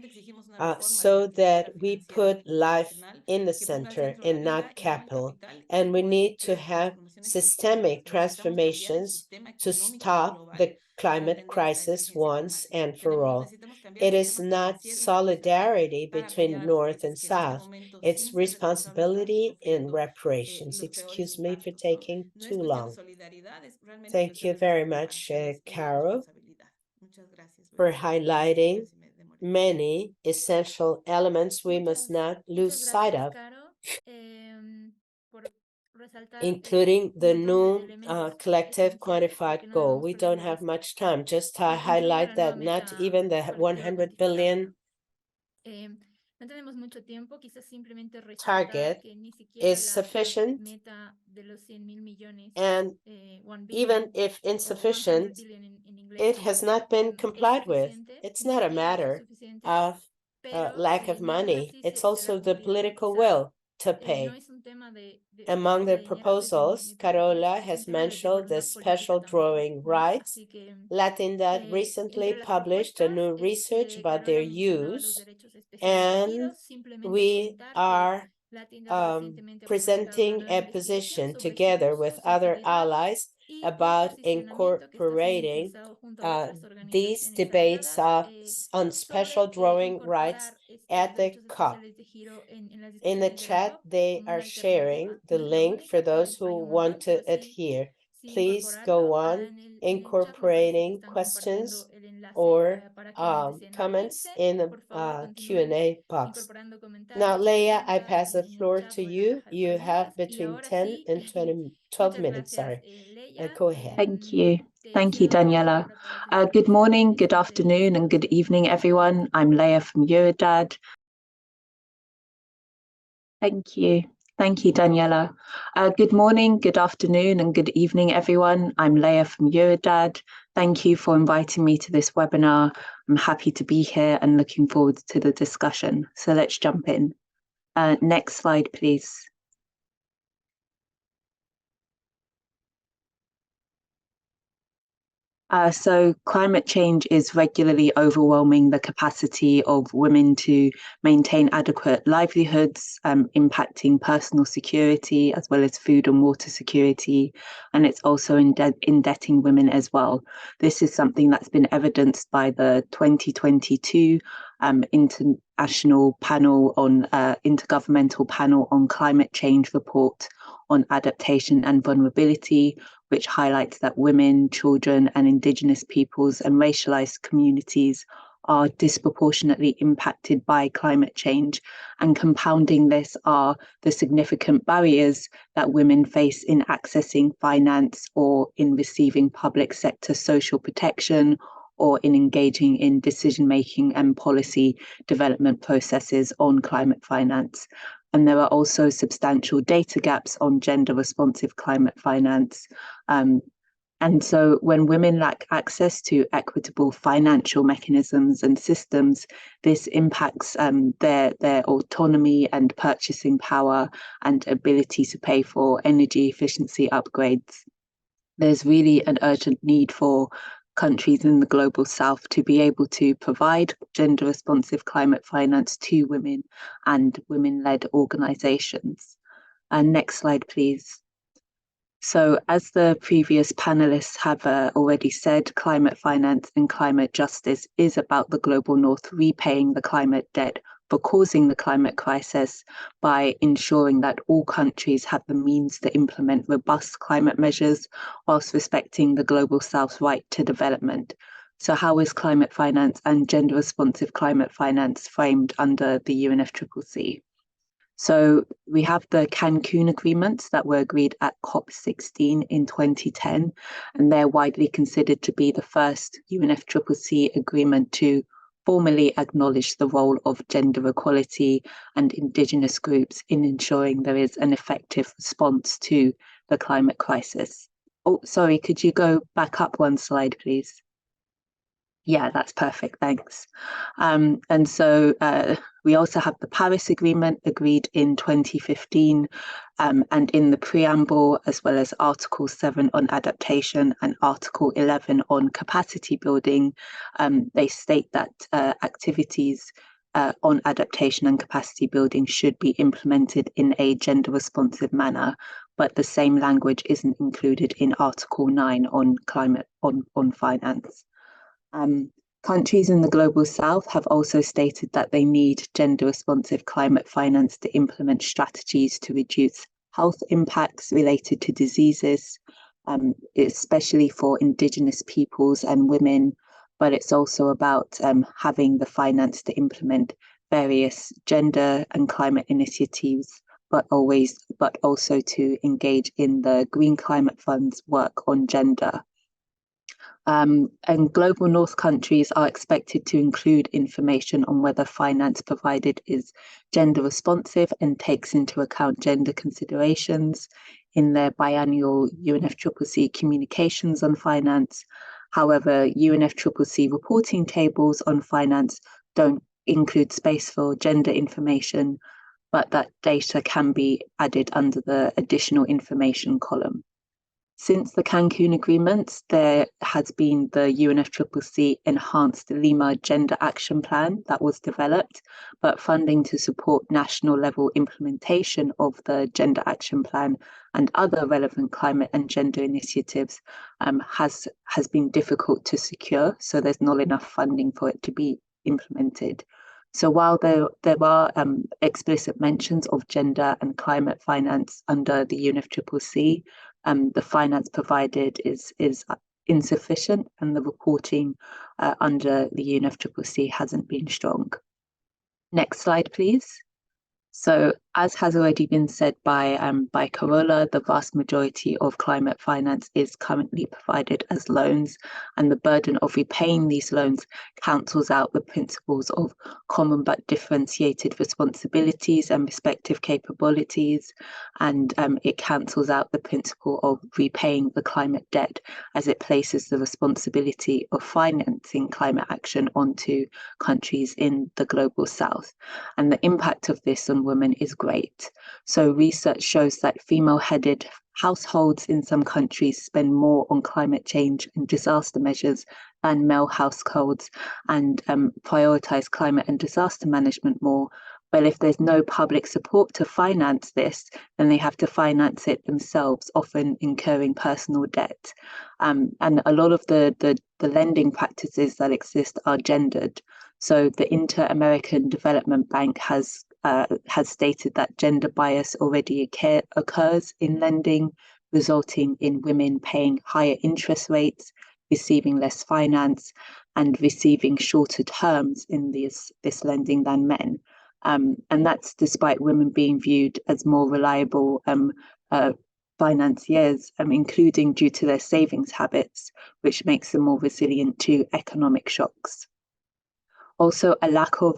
Speaker 1: so that we put life in the center and not capital. And we need to have systemic transformations to stop the climate crisis once and for all. It is not solidarity between North and South. It's responsibility and reparations. Excuse me for taking too long. Thank you very much, Caro, for highlighting many essential elements we must not lose sight of, including the new collective quantified goal. We don't have much time. Just to highlight that not even the 100 billion target is sufficient, and even if insufficient, it has not been complied with. It's not a matter of lack of money. It's also the political will to pay. Among the proposals, Carola has mentioned the special drawing rights. Latindadd recently published a new research about their use, and we are presenting a position together with other allies about incorporating these debates on special drawing rights at the COP. In the chat, they are sharing the link for those who want to adhere. Please go on incorporating questions or comments in the Q&A box. Now, Leia, I pass the floor to you. You have between 10 and 12 minutes, sorry. Go ahead.
Speaker 4: Thank you. Thank you, Daniela. Good morning, good afternoon, and good evening, everyone. I'm Leia from Eurodadd. Thank you. Thank you, Daniela. Good morning, good afternoon, and good evening, everyone. I'm Leia from Eurodadd. Thank you for inviting me to this webinar. I'm happy to be here and looking forward to the discussion. So let's jump in. Next slide, please. So climate change is regularly overwhelming the capacity of women to maintain adequate livelihoods, impacting personal security as well as food and water security. And it's also indebting women as well. This is something that's been evidenced by the 2022 international panel on intergovernmental panel on climate change report on adaptation and vulnerability, which highlights that women, children, and Indigenous peoples and racialized communities are disproportionately impacted by climate change. And compounding this are the significant barriers that women face in accessing finance or in receiving public sector social protection or in engaging in decision-making and policy development processes on climate finance. And there are also substantial data gaps on gender-responsive climate finance. And so when women lack access to equitable financial mechanisms and systems, this impacts their autonomy and purchasing power and ability to pay for energy efficiency upgrades. There's really an urgent need for countries in the global south to be able to provide gender responsive climate finance to women and women-led organizations. And next slide, please. So as the previous panelists have already said, climate finance and climate justice is about the global north repaying the climate debt for causing the climate crisis by ensuring that all countries have the means to implement robust climate measures whilst respecting the global south's right to development. So how is climate finance and gender responsive climate finance framed under the UNFCCC? So we have the Cancun agreements that were agreed at COP16 in 2010, and they're widely considered to be the first UNFCCC agreement to formally acknowledge the role of gender equality and Indigenous groups in ensuring there is an effective response to the climate crisis. Oh, sorry, could you go back up one slide, please? Yeah, that's perfect, thanks. And so we also have the Paris Agreement agreed in 2015, and in the preamble, as well as Article 7 on adaptation and Article 11 on capacity building, they state that activities on adaptation and capacity building should be implemented in a gender responsive manner, but the same language isn't included in Article 9 on climate, on finance. Countries in the global south have also stated that they need gender responsive climate finance to implement strategies to reduce health impacts related to diseases, especially for Indigenous peoples and women, but it's also about having the finance to implement various gender and climate initiatives, but also to engage in the Green Climate Fund's work on gender. And global north countries are expected to include information on whether finance provided is gender responsive and takes into account gender considerations in their biannual UNFCCC communications on finance. However, UNFCCC reporting tables on finance don't include space for gender information, but that data can be added under the additional information column. Since the Cancun agreements, there has been the UNFCCC Enhanced Lima Gender Action Plan that was developed, but funding to support national level implementation of the Gender Action Plan and other relevant climate and gender initiatives has been difficult to secure, so there's not enough funding for it to be implemented. So while there are explicit mentions of gender and climate finance under the UNFCCC, the finance provided is insufficient, and the reporting under the UNFCCC hasn't been strong. Next slide, please. So, as has already been said by Carola, the vast majority of climate finance is currently provided as loans, and the burden of repaying these loans cancels out the principles of common but differentiated responsibilities and respective capabilities, and it cancels out the principle of repaying the climate debt, as it places the responsibility of financing climate action onto countries in the global south. And the impact of this on women is great. So research shows that female-headed households in some countries spend more on climate change and disaster measures than male households, and prioritize climate and disaster management more. Well, if there's no public support to finance this, then they have to finance it themselves, often incurring personal debt. And a lot of the lending practices that exist are gendered. So the Inter-American Development Bank has stated that gender bias already occurs in lending, resulting in women paying higher interest rates, receiving less finance, and receiving shorter terms in this lending than men. And that's despite women being viewed as more reliable financiers, including due to their savings habits, which makes them more resilient to economic shocks. Also, a lack of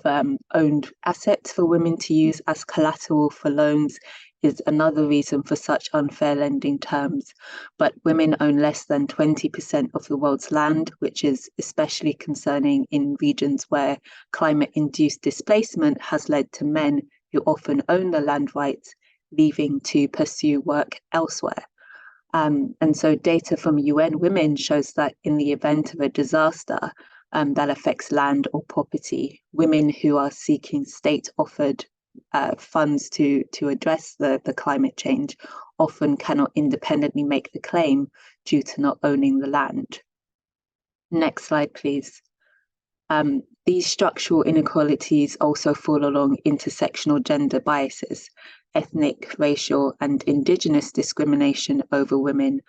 Speaker 4: owned assets for women to use as collateral for loans is another reason for such unfair lending terms. But women own less than 20% of the world's land, which is especially concerning in regions where climate-induced displacement has led to men who often own the land rights, leaving to pursue work elsewhere. And so data from UN Women shows that in the event of a disaster that affects land or property, women who are seeking state-offered funds to address the climate change often cannot independently make the claim due to not owning the land. Next slide, please. These structural inequalities also fall along intersectional gender biases, ethnic, racial, and indigenous discrimination over women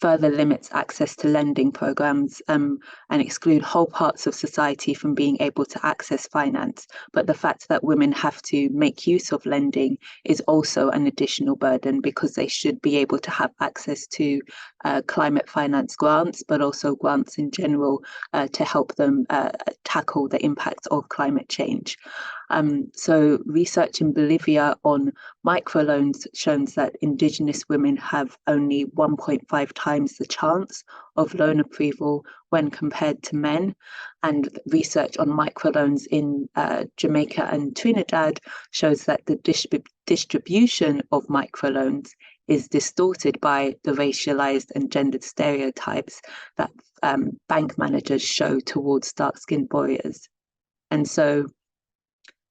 Speaker 4: further limits access to lending programs and exclude whole parts of society from being able to access finance. But the fact that women have to make use of lending is also an additional burden because they should be able to have access to climate finance grants, but also grants in general to help them tackle the impacts of climate change. So research in Bolivia on microloans shows that indigenous women have only 1.5 times the chance of loan approval when compared to men. And research on microloans in Jamaica and Trinidad shows that the distribution of microloans is distorted by the racialized and gendered stereotypes that bank managers show towards dark-skinned borrowers. And so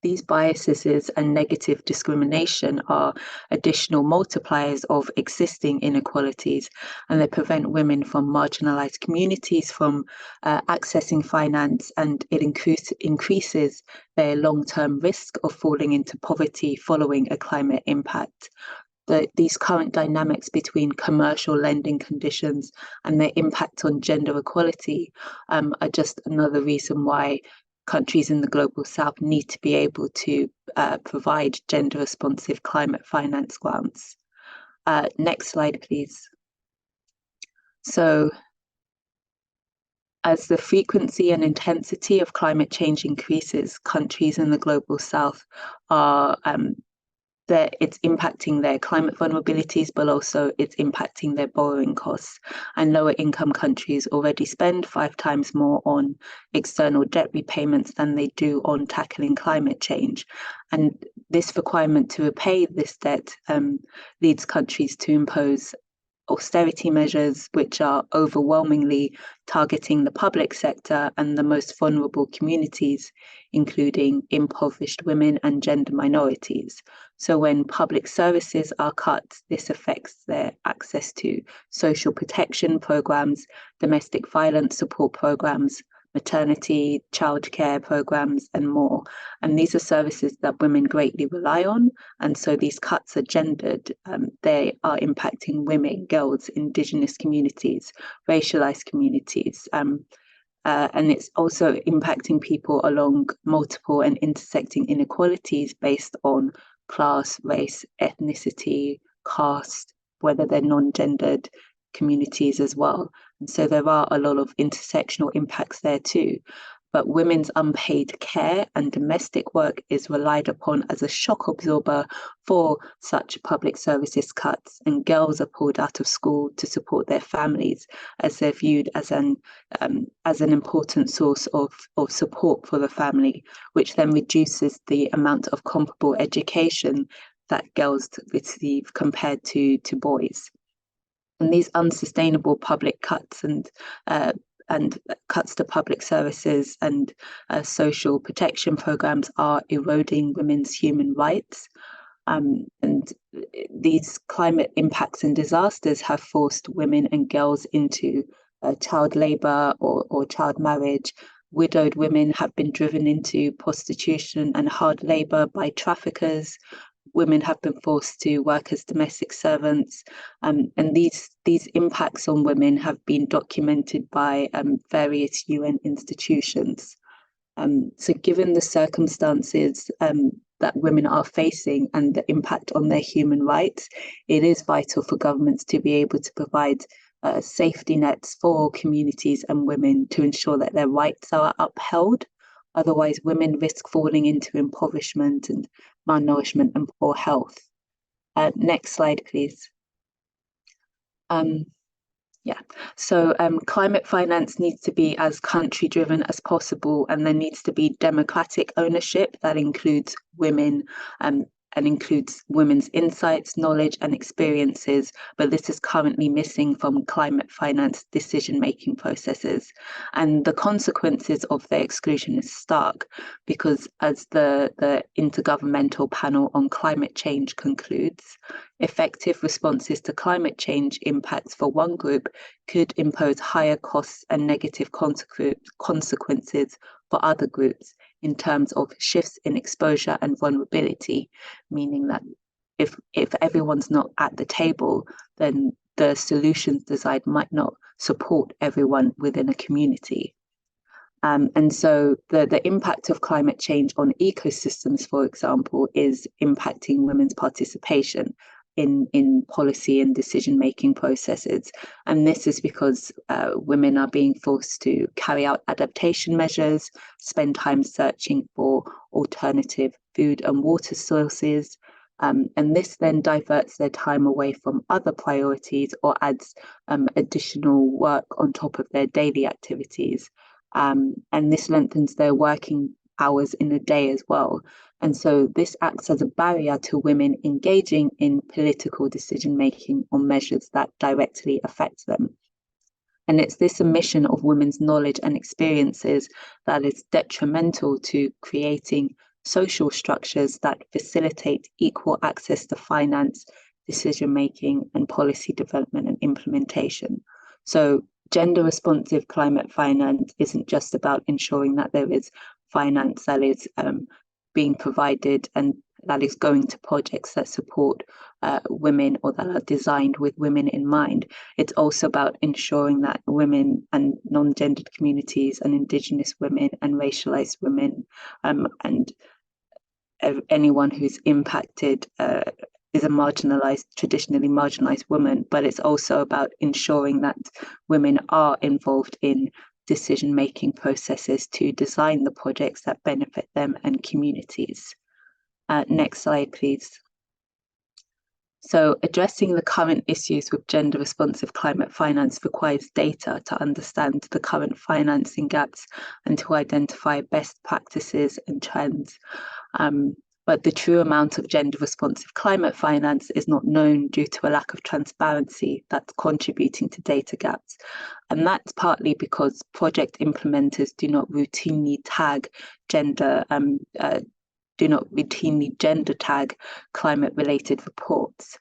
Speaker 4: these biases and negative discrimination are additional multipliers of existing inequalities, and they prevent women from marginalized communities from accessing finance, and it increases their long-term risk of falling into poverty following a climate impact. These current dynamics between commercial lending conditions and their impact on gender equality are just another reason why countries in the global south need to be able to provide gender responsive climate finance grants. Next slide, please. So as the frequency and intensity of climate change increases, countries in the global south are it's impacting their climate vulnerabilities, but also it's impacting their borrowing costs. And lower income countries already spend 5 times more on external debt repayments than they do on tackling climate change. And this requirement to repay this debt leads countries to impose austerity measures, which are overwhelmingly targeting the public sector and the most vulnerable communities, including impoverished women and gender minorities. So when public services are cut, this affects their access to social protection programs, domestic violence support programs, maternity, childcare programs, and more. And these are services that women greatly rely on. And so these cuts are gendered. They are impacting women, girls, indigenous communities, racialized communities. And it's also impacting people along multiple and intersecting inequalities based on class, race, ethnicity, caste, whether they're non-gendered communities as well. And so there are a lot of intersectional impacts there too. But women's unpaid care and domestic work is relied upon as a shock absorber for such public services cuts, and girls are pulled out of school to support their families as they're viewed as an important source of support for the family, which then reduces the amount of comparable education that girls receive compared to boys. And these unsustainable public cuts and cuts to public services and social protection programs are eroding women's human rights. And these climate impacts and disasters have forced women and girls into child labour or child marriage. Widowed women have been driven into prostitution and hard labour by traffickers. Women have been forced to work as domestic servants, and these impacts on women have been documented by various UN institutions. So given the circumstances, that women are facing and the impact on their human rights, it is vital for governments to be able to provide safety nets for communities and women to ensure that their rights are upheld. Otherwise, women risk falling into impoverishment and malnourishment and poor health. Next slide, please. So climate finance needs to be as country-driven as possible, and there needs to be democratic ownership that includes women and includes women's insights, knowledge and experiences, but this is currently missing from climate finance decision-making processes. And the consequences of their exclusion is stark, because as the Intergovernmental Panel on Climate Change concludes, effective responses to climate change impacts for one group could impose higher costs and negative consequences for other groups in terms of shifts in exposure and vulnerability, meaning that if everyone's not at the table, then the solutions designed might not support everyone within a community. And so the impact of climate change on ecosystems, for example, is impacting women's participation in policy and decision-making processes. And this is because women are being forced to carry out adaptation measures, spend time searching for alternative food and water sources, and this then diverts their time away from other priorities or adds additional work on top of their daily activities. And this lengthens their working hours in a day as well. And so this acts as a barrier to women engaging in political decision-making on measures that directly affect them. And it's this omission of women's knowledge and experiences that is detrimental to creating social structures that facilitate equal access to finance, decision-making, and policy development and implementation. So gender-responsive climate finance isn't just about ensuring that there is finance that is being provided and that is going to projects that support women or that are designed with women in mind. It's also about ensuring that women and non-gendered communities and Indigenous women and racialized women and anyone who's impacted is a traditionally marginalized woman, but it's also about ensuring that women are involved in decision-making processes to design the projects that benefit them and communities. Next slide, please. So addressing the current issues with gender-responsive climate finance requires data to understand the current financing gaps and to identify best practices and trends. But the true amount of gender-responsive climate finance is not known due to a lack of transparency that's contributing to data gaps. And that's partly because project implementers do not routinely gender tag climate-related reports.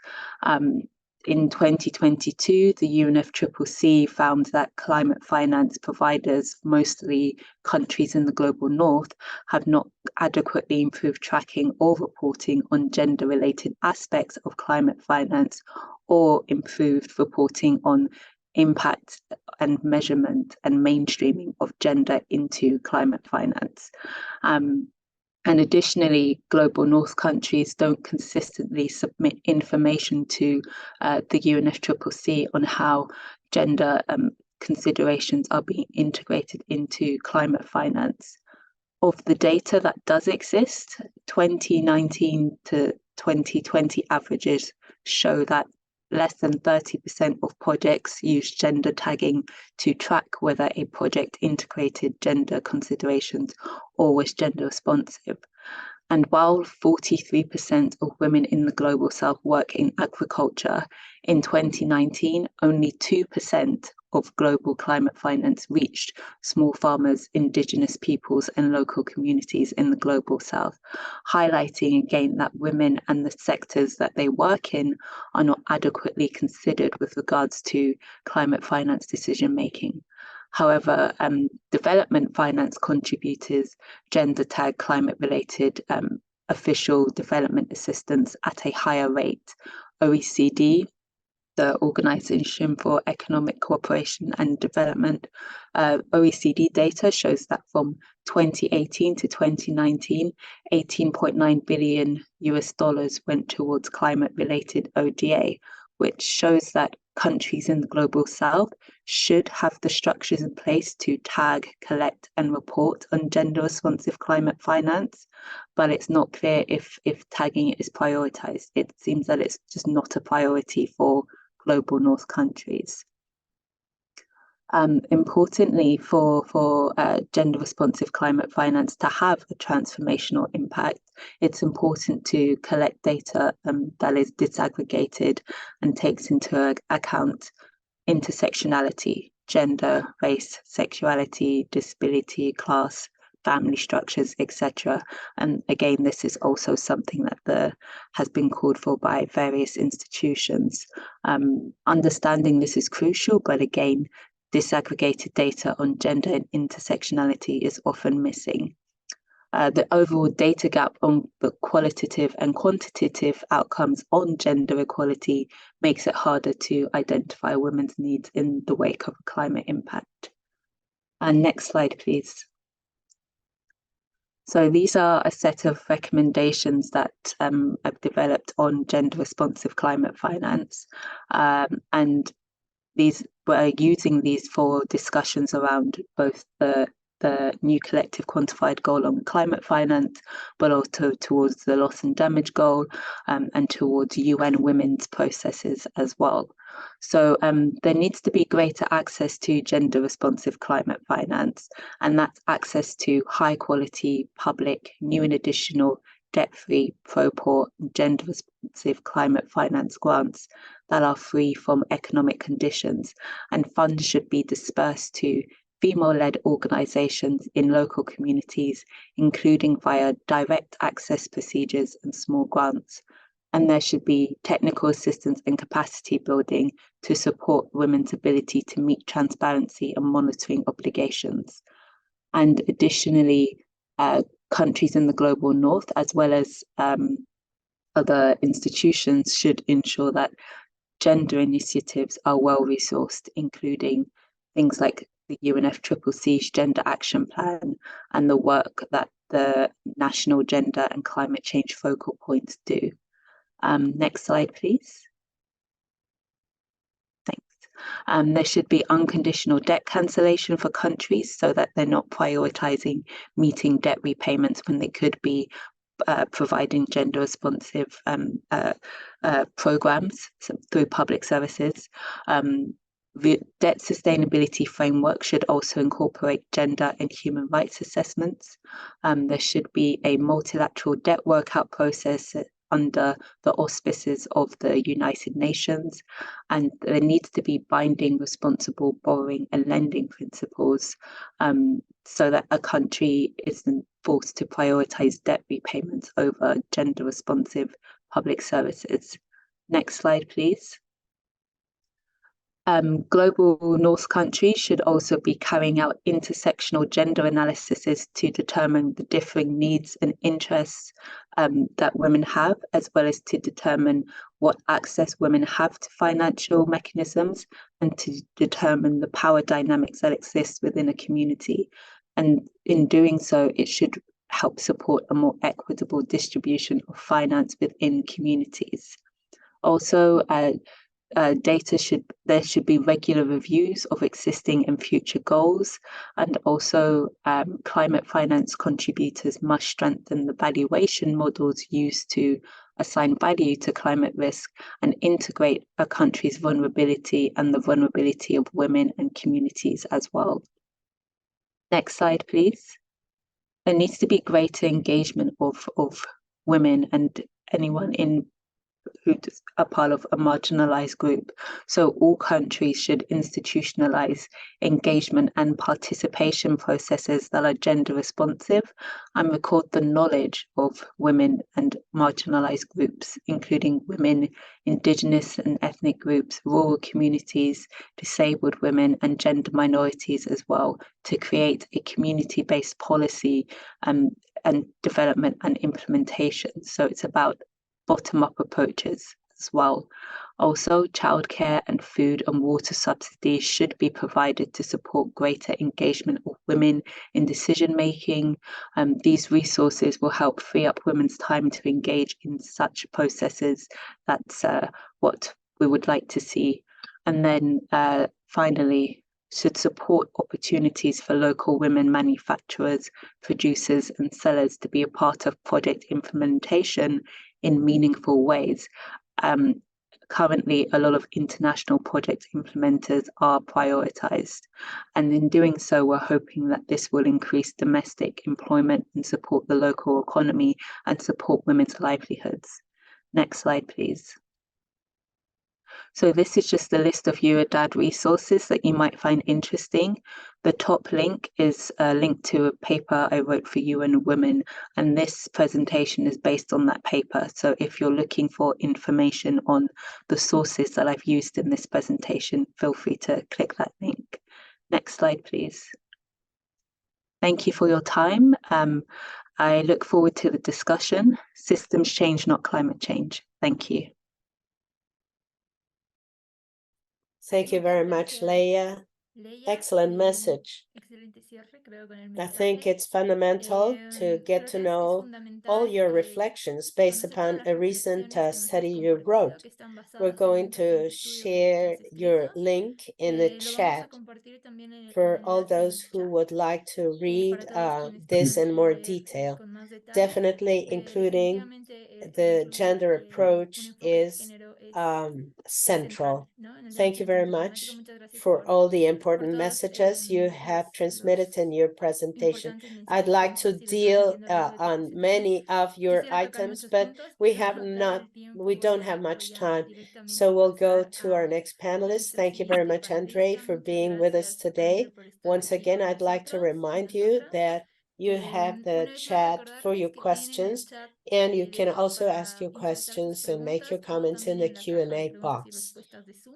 Speaker 4: In 2022, the UNFCCC found that climate finance providers, mostly countries in the global north, have not adequately improved tracking or reporting on gender-related aspects of climate finance or improved reporting on impact and measurement and mainstreaming of gender into climate finance. And additionally, global north countries don't consistently submit information to the UNFCCC on how gender considerations are being integrated into climate finance. Of the data that does exist, 2019 to 2020 averages show that less than 30% of projects use gender tagging to track whether a project integrated gender considerations or was gender responsive. And while 43% of women in the global south work in agriculture, in 2019, only 2% of global climate finance reached small farmers, Indigenous peoples, and local communities in the global south, highlighting again that women and the sectors that they work in are not adequately considered with regards to climate finance decision making. However, development finance contributors gender tag climate-related official development assistance at a higher rate. OECD the Organization for Economic Cooperation and Development, OECD data shows that from 2018 to 2019, $18.9 billion went towards climate-related ODA, which shows that countries in the global south should have the structures in place to tag, collect, and report on gender-responsive climate finance, but it's not clear if tagging is prioritized. It seems that it's just not a priority for global north countries. Importantly, for gender-responsive climate finance to have a transformational impact, it's important to collect data that is disaggregated and takes into account intersectionality, gender, race, sexuality, disability, class, family structures, etc. And again, this is also something that has been called for by various institutions. Understanding this is crucial, but again, disaggregated data on gender and intersectionality is often missing. The overall data gap on the qualitative and quantitative outcomes on gender equality makes it harder to identify women's needs in the wake of a climate impact. And next slide, please. So these are a set of recommendations that I've developed on gender-responsive climate finance, and we're using these for discussions around both the new collective quantified goal on climate finance, but also towards the loss and damage goal, and towards UN women's processes as well. So there needs to be greater access to gender responsive climate finance, and that's access to high quality, public, new and additional, debt-free, pro-poor, gender responsive climate finance grants that are free from economic conditions, and funds should be dispersed to female-led organisations in local communities, including via direct access procedures and small grants. And there should be technical assistance and capacity building to support women's ability to meet transparency and monitoring obligations. And additionally, countries in the global north, as well as other institutions, should ensure that gender initiatives are well resourced, including things like the UNFCCC's Gender Action Plan and the work that the National Gender and Climate Change Focal Points do. Next slide, please. Thanks. There should be unconditional debt cancellation for countries so that they're not prioritizing meeting debt repayments when they could be providing gender responsive programs through public services. The debt sustainability framework should also incorporate gender and human rights assessments. There should be a multilateral debt workout process under the auspices of the United Nations, and there needs to be binding responsible borrowing and lending principles so that a country isn't forced to prioritize debt repayments over gender responsive public services. Next slide, please. Global North countries should also be carrying out intersectional gender analyses to determine the differing needs and interests that women have, as well as to determine what access women have to financial mechanisms and to determine the power dynamics that exist within a community. And in doing so, it should help support a more equitable distribution of finance within communities. Also, there should be regular reviews of existing and future goals, and also climate finance contributors must strengthen the valuation models used to assign value to climate risk and integrate a country's vulnerability and the vulnerability of women and communities as well. Next slide, please. There needs to be greater engagement of women and anyone who are part of a marginalized group. So all countries should institutionalize engagement and participation processes that are gender responsive and record the knowledge of women and marginalized groups, including women, indigenous and ethnic groups, rural communities, disabled women and gender minorities as well, to create a community-based policy and development and implementation. So it's about bottom-up approaches as well. Also, childcare and food and water subsidies should be provided to support greater engagement of women in decision making. These resources will help free up women's time to engage in such processes. That's what we would like to see. And then finally, should support opportunities for local women manufacturers, producers and sellers to be a part of project implementation in meaningful ways. Currently, a lot of international project implementers are prioritized, and in doing so, we're hoping that this will increase domestic employment and support the local economy and support women's livelihoods. Next slide, please. So this is just a list of Latindadd resources that you might find interesting. The top link is a link to a paper I wrote for UN Women, and this presentation is based on that paper. So if you're looking for information on the sources that I've used in this presentation, feel free to click that link. Next slide, please. Thank you for your time. I look forward to the discussion. Systems change, not climate change. Thank you.
Speaker 1: Thank you very much, Leia. Excellent message. I think it's fundamental to get to know all your reflections based upon a recent study you wrote. We're going to share your link in the chat for all those who would like to read this in more detail. Definitely including the gender approach is central. Thank you very much for all the important messages you have transmitted in your presentation. I'd like to deal on many of your items, but we don't have much time. So we'll go to our next panelist. Thank you very much, Andre, for being with us today. Once again, I'd like to remind you that you have the chat for your questions, and you can also ask your questions and make your comments in the Q&A box.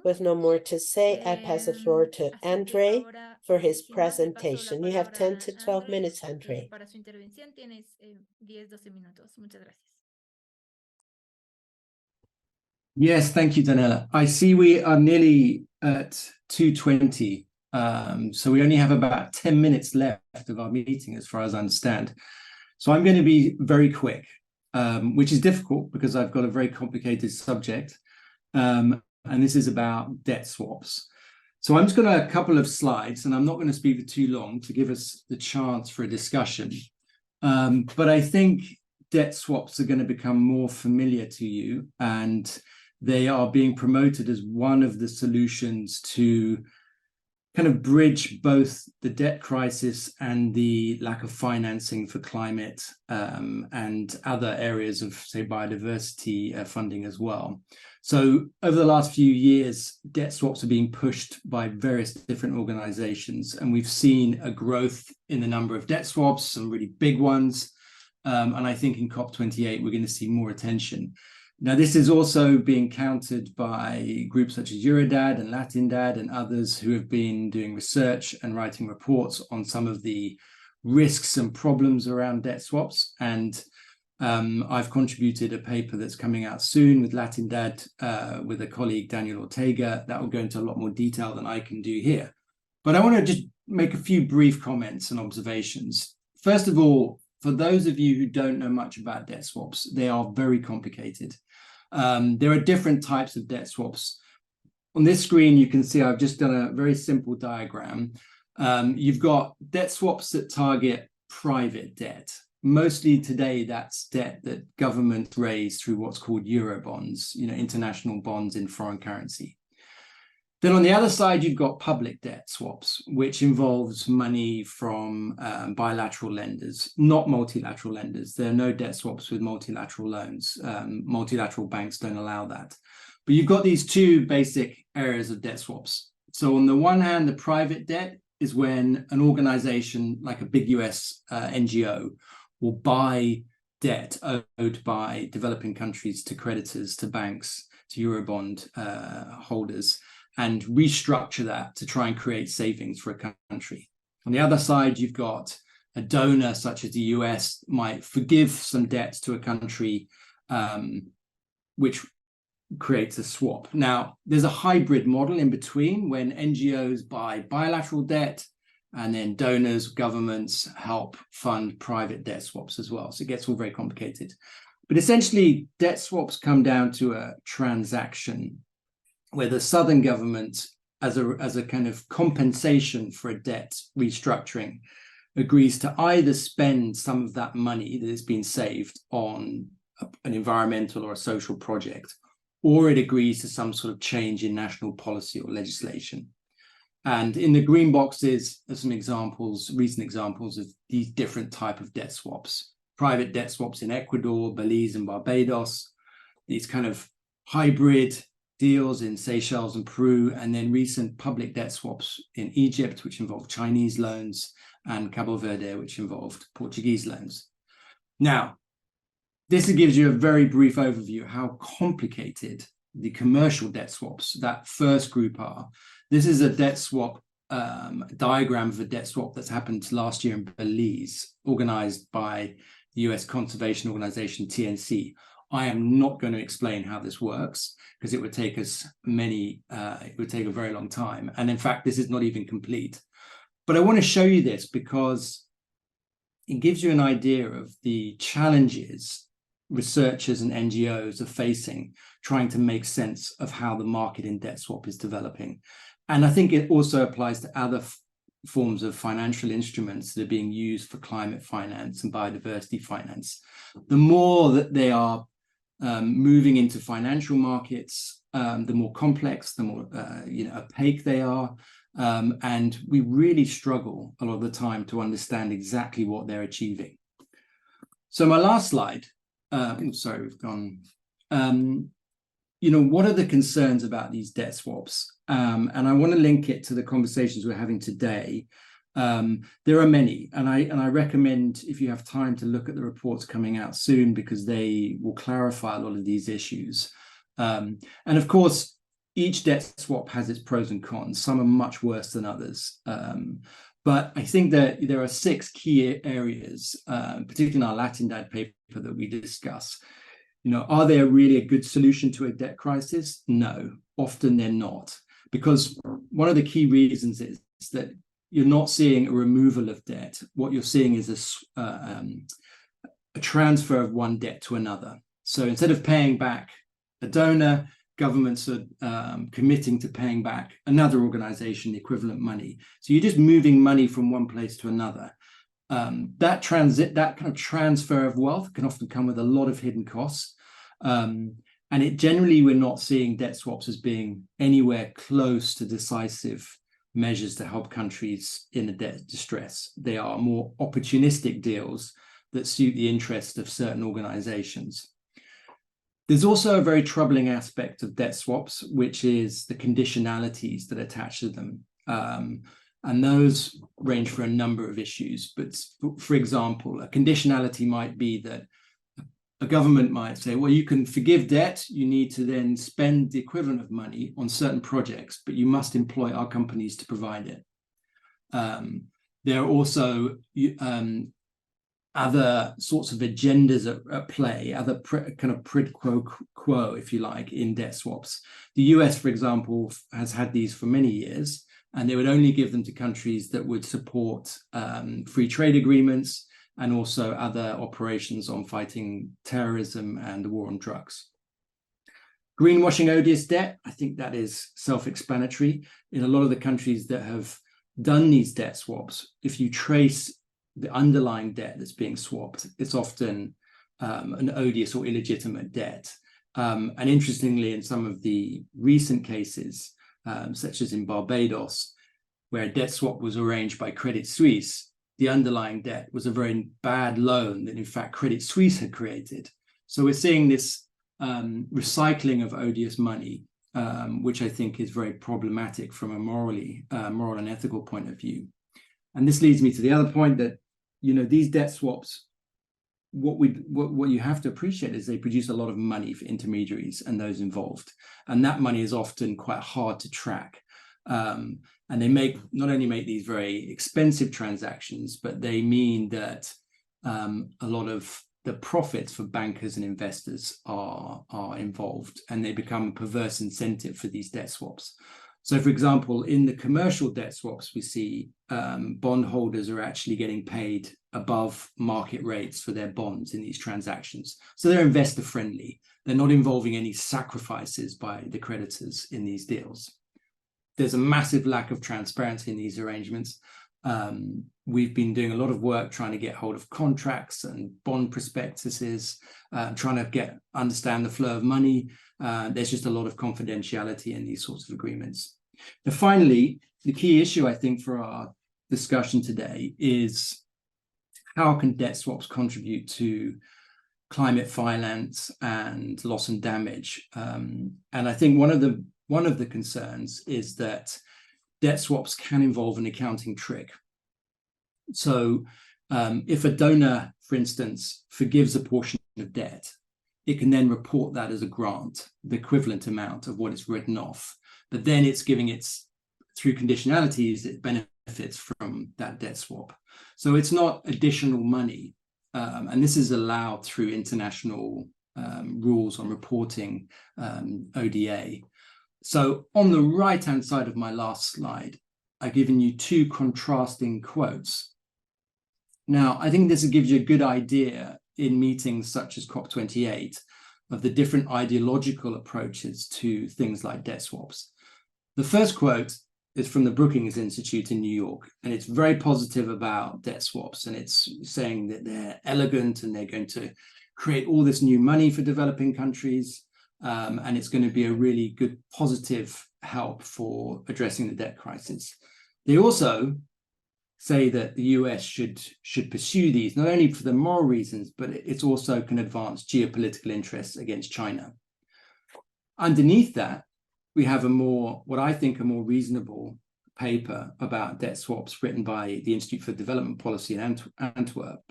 Speaker 1: With no more to say, I pass the floor to Andre for his presentation. You have 10 to 12 minutes, Andre.
Speaker 5: Yes, thank you, Daniela. I see we are nearly at 2:20. So we only have about 10 minutes left of our meeting, as far as I understand. So I'm going to be very quick, which is difficult because I've got a very complicated subject. And this is about debt swaps. So I'm just going to a couple of slides, and I'm not going to speak for too long to give us the chance for a discussion. But I think debt swaps are going to become more familiar to you, and they are being promoted as one of the solutions to kind of bridge both the debt crisis and the lack of financing for climate and other areas of, say, biodiversity funding as well. So over the last few years, debt swaps are being pushed by various different organizations, and we've seen a growth in the number of debt swaps, some really big ones. And I think in COP28, we're going to see more attention. Now, this is also being countered by groups such as Latindadd and Latindadd and others who have been doing research and writing reports on some of the risks and problems around debt swaps. And I've contributed a paper that's coming out soon with Latindadd with a colleague, Daniel Ortega, that will go into a lot more detail than I can do here. But I want to just make a few brief comments and observations. First of all, for those of you who don't know much about debt swaps, they are very complicated. There are different types of debt swaps. On this screen, you can see I've just done a very simple diagram. You've got debt swaps that target private debt. Mostly today, that's debt that governments raise through what's called Eurobonds, international bonds in foreign currency. Then on the other side, you've got public debt swaps, which involves money from bilateral lenders, not multilateral lenders. There are no debt swaps with multilateral loans. Multilateral banks don't allow that. But you've got these two basic areas of debt swaps. So on the one hand, the private debt is when an organization like a big US NGO will buy debt owed by developing countries to creditors, to banks, to Eurobond holders, and restructure that to try and create savings for a country. On the other side, you've got a donor such as the US might forgive some debt to a country, which creates a swap. Now, there's a hybrid model in between when NGOs buy bilateral debt and then donors, governments help fund private debt swaps as well. So it gets all very complicated. But essentially, debt swaps come down to a transaction where the southern government, as a kind of compensation for a debt restructuring, agrees to either spend some of that money that has been saved on an environmental or a social project, or it agrees to some sort of change in national policy or legislation. And in the green boxes are some examples, recent examples of these different type of debt swaps. Private debt swaps in Ecuador, Belize, and Barbados, these kind of hybrid deals in Seychelles and Peru, and then recent public debt swaps in Egypt, which involve Chinese loans, and Cabo Verde, which involved Portuguese loans. Now, this gives you a very brief overview of how complicated the commercial debt swaps, that first group, are. This is a debt swap diagram of a debt swap that's happened last year in Belize, organized by the US conservation organization TNC. I am not going to explain how this works because it would take us it would take a very long time. And in fact, this is not even complete. But I want to show you this because it gives you an idea of the challenges researchers and NGOs are facing trying to make sense of how the market in debt swap is developing. And I think it also applies to other forms of financial instruments that are being used for climate finance and biodiversity finance. The more that they are moving into financial markets, the more complex, the more opaque they are. And we really struggle a lot of the time to understand exactly what they're achieving. So my last slide, sorry, we've gone. What are the concerns about these debt swaps? And I want to link it to the conversations we're having today. There are many, and I recommend, if you have time, to look at the reports coming out soon, because they will clarify a lot of these issues. And of course, each debt swap has its pros and cons. Some are much worse than others. But I think that there are 6 key areas, particularly in our Latindadd paper that we discuss. Are they really a good solution to a debt crisis? No, often they're not. Because one of the key reasons is that you're not seeing a removal of debt. What you're seeing is a transfer of one debt to another. So instead of paying back a donor, governments are committing to paying back another organization the equivalent money. So you're just moving money from one place to another. That kind of transfer of wealth can often come with a lot of hidden costs. And generally, we're not seeing debt swaps as being anywhere close to decisive measures to help countries in a debt distress. They are more opportunistic deals that suit the interest of certain organizations. There's also a very troubling aspect of debt swaps, which is the conditionalities that attach to them. And those range for a number of issues. But for example, a conditionality might be that a government might say, well, you can forgive debt, you need to then spend the equivalent of money on certain projects, but you must employ our companies to provide it. There are also other sorts of agendas at play, other kind of quid pro quo, if you like, in debt swaps. The US, for example, has had these for many years, and they would only give them to countries that would support free trade agreements and also other operations on fighting terrorism and the war on drugs. Greenwashing odious debt, I think that is self-explanatory. In a lot of the countries that have done these debt swaps, if you trace the underlying debt that's being swapped, it's often an odious or illegitimate debt. And interestingly, in some of the recent cases, such as in Barbados, where a debt swap was arranged by Credit Suisse, the underlying debt was a very bad loan that, in fact, Credit Suisse had created. So we're seeing this recycling of odious money, which I think is very problematic from a moral and ethical point of view. And this leads me to the other point that, these debt swaps, what you have to appreciate is they produce a lot of money for intermediaries and those involved. And that money is often quite hard to track. And they not only make these very expensive transactions, but they mean that a lot of the profits for bankers and investors are involved, and they become a perverse incentive for these debt swaps. So, for example, in the commercial debt swaps, we see bondholders are actually getting paid above market rates for their bonds in these transactions. So they're investor friendly. They're not involving any sacrifices by the creditors in these deals. There's a massive lack of transparency in these arrangements. We've been doing a lot of work trying to get hold of contracts and bond prospectuses, trying to understand the flow of money. There's just a lot of confidentiality in these sorts of agreements. And finally, the key issue, I think, for our discussion today is how can debt swaps contribute to climate finance and loss and damage? And I think one of the concerns is that debt swaps can involve an accounting trick. So if a donor, for instance, forgives a portion of debt, it can then report that as a grant, the equivalent amount of what it's written off. But then it's giving through conditionalities, it benefits from that debt swap. So it's not additional money. And this is allowed through international rules on reporting ODA. So on the right-hand side of my last slide, I've given you two contrasting quotes. Now, I think this gives you a good idea in meetings such as COP28 of the different ideological approaches to things like debt swaps. The first quote is from the Brookings Institute in New York, and it's very positive about debt swaps, and it's saying that they're elegant and they're going to create all this new money for developing countries, and it's going to be a really good positive help for addressing the debt crisis. They also say that the US should pursue these, not only for the moral reasons, but it's also can advance geopolitical interests against China. Underneath that, we have what I think a more reasonable paper about debt swaps written by the Institute for Development Policy in Antwerp.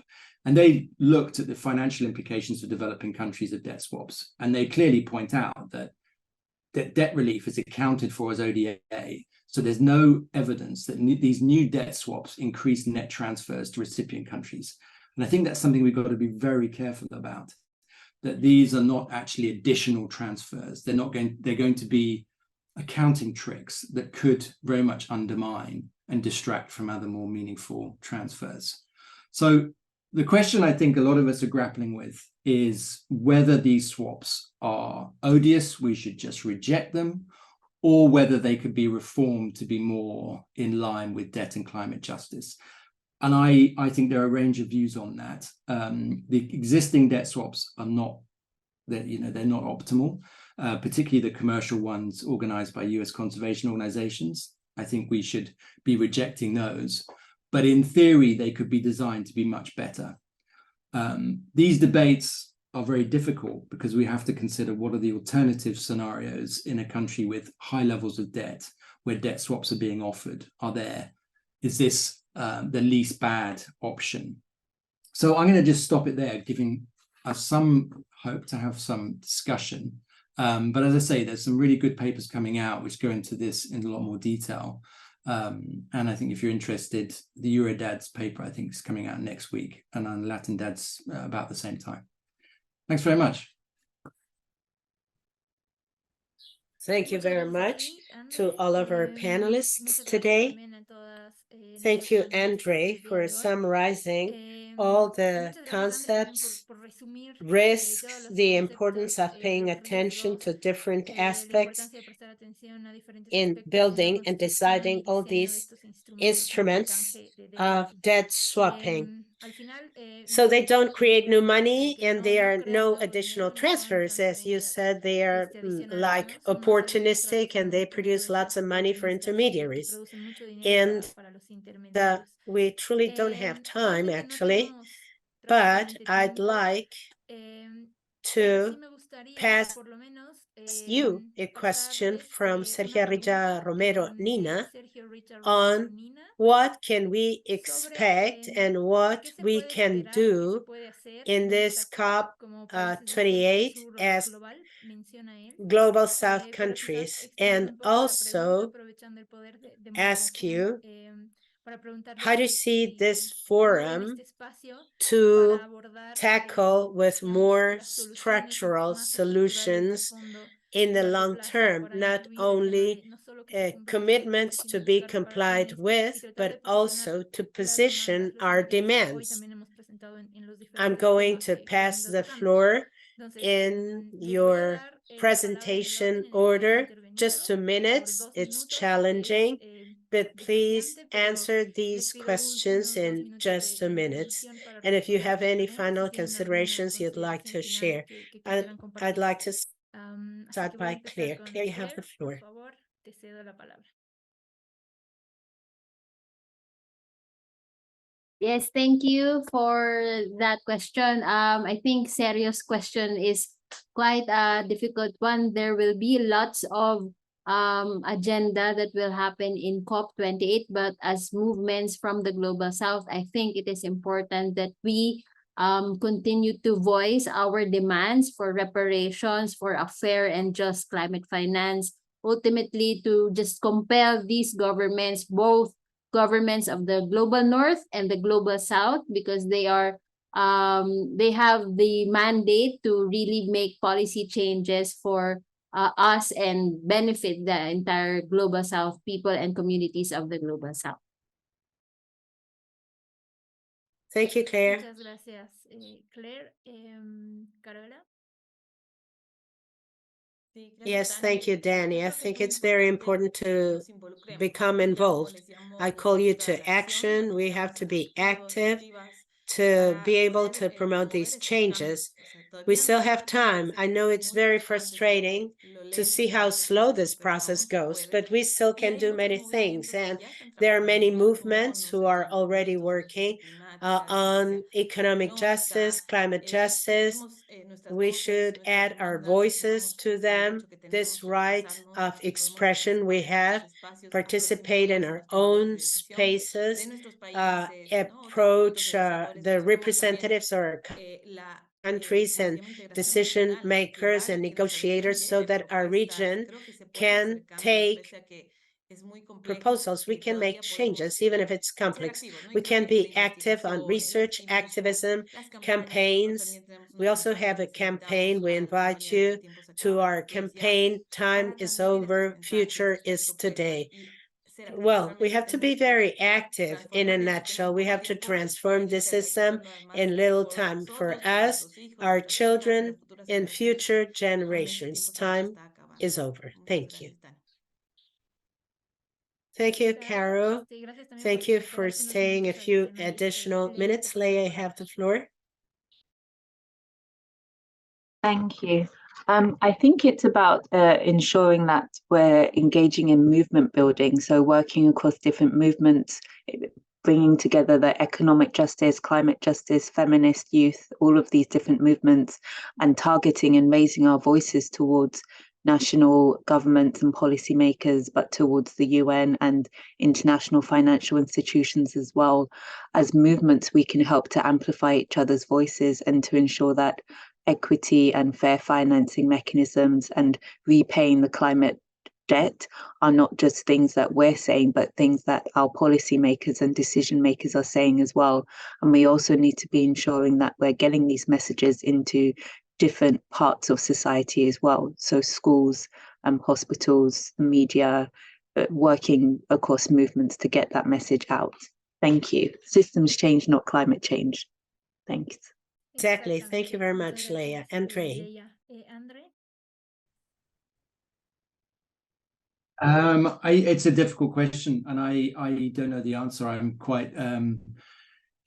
Speaker 5: And they looked at the financial implications for developing countries of debt swaps. And they clearly point out that debt relief is accounted for as ODA. So there's no evidence that these new debt swaps increase net transfers to recipient countries. And I think that's something we've got to be very careful about, that these are not actually additional transfers. They're going to be accounting tricks that could very much undermine and distract from other more meaningful transfers. So the question I think a lot of us are grappling with is whether these swaps are odious, we should just reject them, or whether they could be reformed to be more in line with debt and climate justice. And I think there are a range of views on that. The existing debt swaps are not, they're not optimal, particularly the commercial ones organized by US conservation organizations. I think we should be rejecting those. But in theory, they could be designed to be much better. These debates are very difficult because we have to consider what are the alternative scenarios in a country with high levels of debt, where debt swaps are being offered. Is this the least bad option? So I'm going to just stop it there, giving us some hope to have some discussion. But as I say, there's some really good papers coming out which go into this in a lot more detail. And I think if you're interested, the Eurodadd's paper, I think, is coming out next week, and on Latindadd's about the same time. Thanks very much.
Speaker 1: Thank you very much to all of our panelists today. Thank you, Andre, for summarizing all the concepts, risks, the importance of paying attention to different aspects in building and deciding all these instruments of debt swapping. So they don't create new money, and there are no additional transfers. As you said, they are like opportunistic, and they produce lots of money for intermediaries. And we truly don't have time, actually, but I'd like to pass you a question from Sergio Rija Romero Nina on what can we expect and what we can do in this COP28 as global South countries, and also ask you how do you see this forum to tackle with more structural solutions in the long term, not only commitments to be complied with, but also to position our demands? I'm going to pass the floor in your presentation order, just 2 minutes. It's challenging, but please answer these questions in just 2 minutes. And if you have any final considerations you'd like to share, I'd like to start by Claire. Claire, you have the floor.
Speaker 3: Yes, thank you for that question. I think Serio's question is quite a difficult one. There will be lots of agenda that will happen in COP28, but as movements from the Global South, I think it is important that we continue to voice our demands for reparations, for a fair and just climate finance, ultimately to just compel these governments, both governments of the global north and the global south, because they have the mandate to really make policy changes for us and benefit the entire global south people and communities of the global south.
Speaker 1: Thank you, Claire.
Speaker 2: Muchas gracias, Claire. Carola?
Speaker 1: Yes, thank you, Danny. I think it's very important to become involved. I call you to action. We have to be active to be able to promote these changes. We still have time. I know it's very frustrating to see how slow this process goes, but we still can do many things. And there are many movements who are already working on economic justice, climate justice. We should add our voices to them, this right of expression we have, participate in our own spaces, approach the representatives of our countries and decision makers and negotiators so that our region can take proposals. We can make changes, even if it's complex. We can be active on research, activism, campaigns. We also have a campaign. We invite you to our campaign. Time is over. Future is today. Well, we have to be very active. In a nutshell, we have to transform the system in little time for us, our children, and future generations. Time is over. Thank you. Thank you, Caro. Thank you for staying a few additional minutes. Leia, you have the floor.
Speaker 4: Thank you. I think it's about ensuring that we're engaging in movement building, so working across different movements, bringing together the economic justice, climate justice, feminist, youth, all of these different movements, and targeting and raising our voices towards national governments and policymakers, but towards the UN and international financial institutions as well. As movements, we can help to amplify each other's voices and to ensure that equity and fair financing mechanisms and repaying the climate debt are not just things that we're saying, but things that our policymakers and decision makers are saying as well. And we also need to be ensuring that we're getting these messages into different parts of society as well. So schools, hospitals, media, working across movements to get that message out. Thank you. Systems change, not climate change. Thanks.
Speaker 1: Exactly. Thank you very much, Leia. Andre.
Speaker 5: It's a difficult question, and I don't know the answer. I'm quite,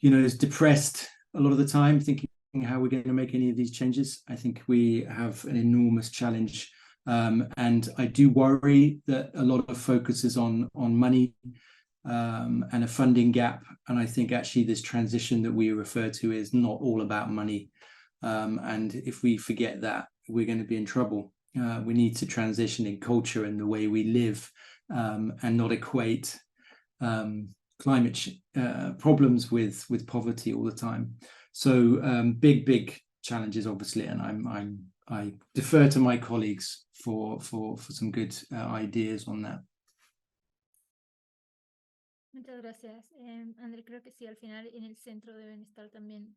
Speaker 5: depressed a lot of the time, thinking how we're going to make any of these changes. I think we have an enormous challenge, and I do worry that a lot of focus is on money and a funding gap. And I think actually this transition that we refer to is not all about money. And if we forget that, we're going to be in trouble. We need to transition in culture and the way we live, and not equate climate problems with poverty all the time. So big challenges, obviously, and I defer to my colleagues for some good ideas on that.
Speaker 2: Muchas gracias, André. Creo que sí, al final en el centro deben estar también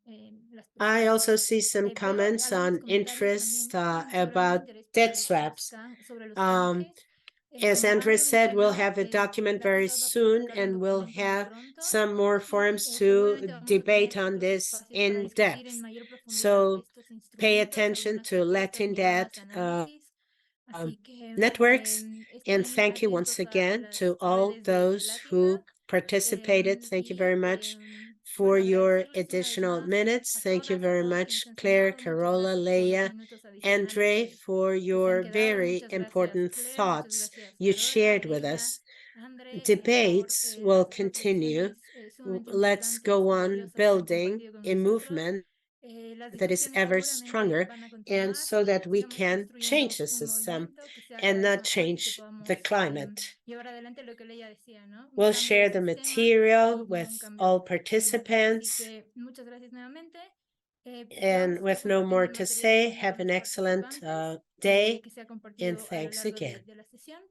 Speaker 2: las
Speaker 1: I
Speaker 2: personas.
Speaker 1: also see some
Speaker 2: Pero
Speaker 1: comments
Speaker 2: algunos
Speaker 1: on
Speaker 2: comentarios
Speaker 1: interest
Speaker 2: también sobre algún
Speaker 1: about
Speaker 2: interés
Speaker 1: debt
Speaker 2: para los que
Speaker 1: swaps.
Speaker 2: están sobre los
Speaker 1: Um,
Speaker 2: trámites.
Speaker 1: As
Speaker 2: Como
Speaker 1: Andres
Speaker 2: Andrew
Speaker 1: said, we'll
Speaker 2: mencionó,
Speaker 1: have a document very
Speaker 2: Latindadd va a
Speaker 1: soon
Speaker 2: publicar un
Speaker 1: and we'll
Speaker 2: documento muy
Speaker 1: have
Speaker 2: pronto.
Speaker 1: some more forms
Speaker 2: Y,
Speaker 1: to
Speaker 2: seguramente vamos a
Speaker 1: debate
Speaker 2: tener
Speaker 1: on
Speaker 2: otros
Speaker 1: this
Speaker 2: espacios para
Speaker 1: in
Speaker 2: discutir
Speaker 1: depth.
Speaker 2: en mayor profundidad
Speaker 1: So
Speaker 2: estos
Speaker 1: pay
Speaker 2: instrumentos,
Speaker 1: attention
Speaker 2: algunas
Speaker 1: to
Speaker 2: propuestas,
Speaker 1: Latindadd
Speaker 2: miradas, análisis. Así que
Speaker 1: networks, and
Speaker 2: estén
Speaker 1: thank you once
Speaker 2: atentos a
Speaker 1: again
Speaker 2: las
Speaker 1: to all
Speaker 2: redes de
Speaker 1: those who
Speaker 2: Latindadd.
Speaker 1: participated. Thank you
Speaker 2: Y,
Speaker 1: very much for
Speaker 2: bueno,
Speaker 1: your
Speaker 2: agradecerles una vez
Speaker 1: additional
Speaker 2: más
Speaker 1: minutes.
Speaker 2: a
Speaker 1: Thank you
Speaker 2: todas y
Speaker 1: very
Speaker 2: todos
Speaker 1: much,
Speaker 2: quienes han
Speaker 1: Claire,
Speaker 2: sumado. Muchas
Speaker 1: Carola,
Speaker 2: gracias por los
Speaker 1: Leia,
Speaker 2: minutos adicionales
Speaker 1: Andre,
Speaker 2: que
Speaker 1: for
Speaker 2: se han
Speaker 1: your
Speaker 2: quedado.
Speaker 1: very
Speaker 2: Muchas gracias,
Speaker 1: important
Speaker 2: Claire. Muchas
Speaker 1: thoughts
Speaker 2: gracias,
Speaker 1: you
Speaker 2: Carola,
Speaker 1: shared with
Speaker 2: Leila,
Speaker 1: us.
Speaker 2: Andre,
Speaker 1: Debates
Speaker 2: por
Speaker 1: will
Speaker 2: las
Speaker 1: continue.
Speaker 2: reflexiones sumamente
Speaker 1: Let's
Speaker 2: importantes y
Speaker 1: go on
Speaker 2: valiosas que han
Speaker 1: building
Speaker 2: compartido con
Speaker 1: a
Speaker 2: nosotros.
Speaker 1: movement
Speaker 2: Las
Speaker 1: that is
Speaker 2: discusiones
Speaker 1: ever
Speaker 2: seguramente
Speaker 1: stronger,
Speaker 2: van a
Speaker 1: and
Speaker 2: continuar.
Speaker 1: so that we
Speaker 2: Sigamos
Speaker 1: can
Speaker 2: construyendo
Speaker 1: change the
Speaker 2: un
Speaker 1: system
Speaker 2: movimiento que sea
Speaker 1: and
Speaker 2: cada vez
Speaker 1: not
Speaker 2: más fuerte y que
Speaker 1: change
Speaker 2: podamos
Speaker 1: the climate.
Speaker 2: llevar adelante lo que Leia decía, ¿no? Un
Speaker 1: We'll
Speaker 2: cambio
Speaker 1: share
Speaker 2: de
Speaker 1: the
Speaker 2: sistema
Speaker 1: material
Speaker 2: y no
Speaker 1: with
Speaker 2: un cambio
Speaker 1: all
Speaker 2: climático. Así
Speaker 1: participants.
Speaker 2: que muchas gracias nuevamente.
Speaker 1: And
Speaker 2: Vamos a
Speaker 1: with
Speaker 2: estar
Speaker 1: no
Speaker 2: compartiendo
Speaker 1: more
Speaker 2: el
Speaker 1: to
Speaker 2: material
Speaker 1: say,
Speaker 2: también
Speaker 1: have
Speaker 2: con
Speaker 1: an
Speaker 2: los
Speaker 1: excellent
Speaker 2: participantes,
Speaker 1: day,
Speaker 2: que se ha
Speaker 1: and
Speaker 2: compartido a lo
Speaker 1: thanks
Speaker 2: largo
Speaker 1: again.
Speaker 2: de la sesión.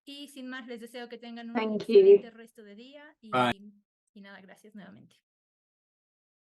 Speaker 2: Y sin más, les deseo que tengan un
Speaker 3: Thank you.
Speaker 2: excelente resto de día
Speaker 5: Bye.
Speaker 2: y nada, gracias nuevamente.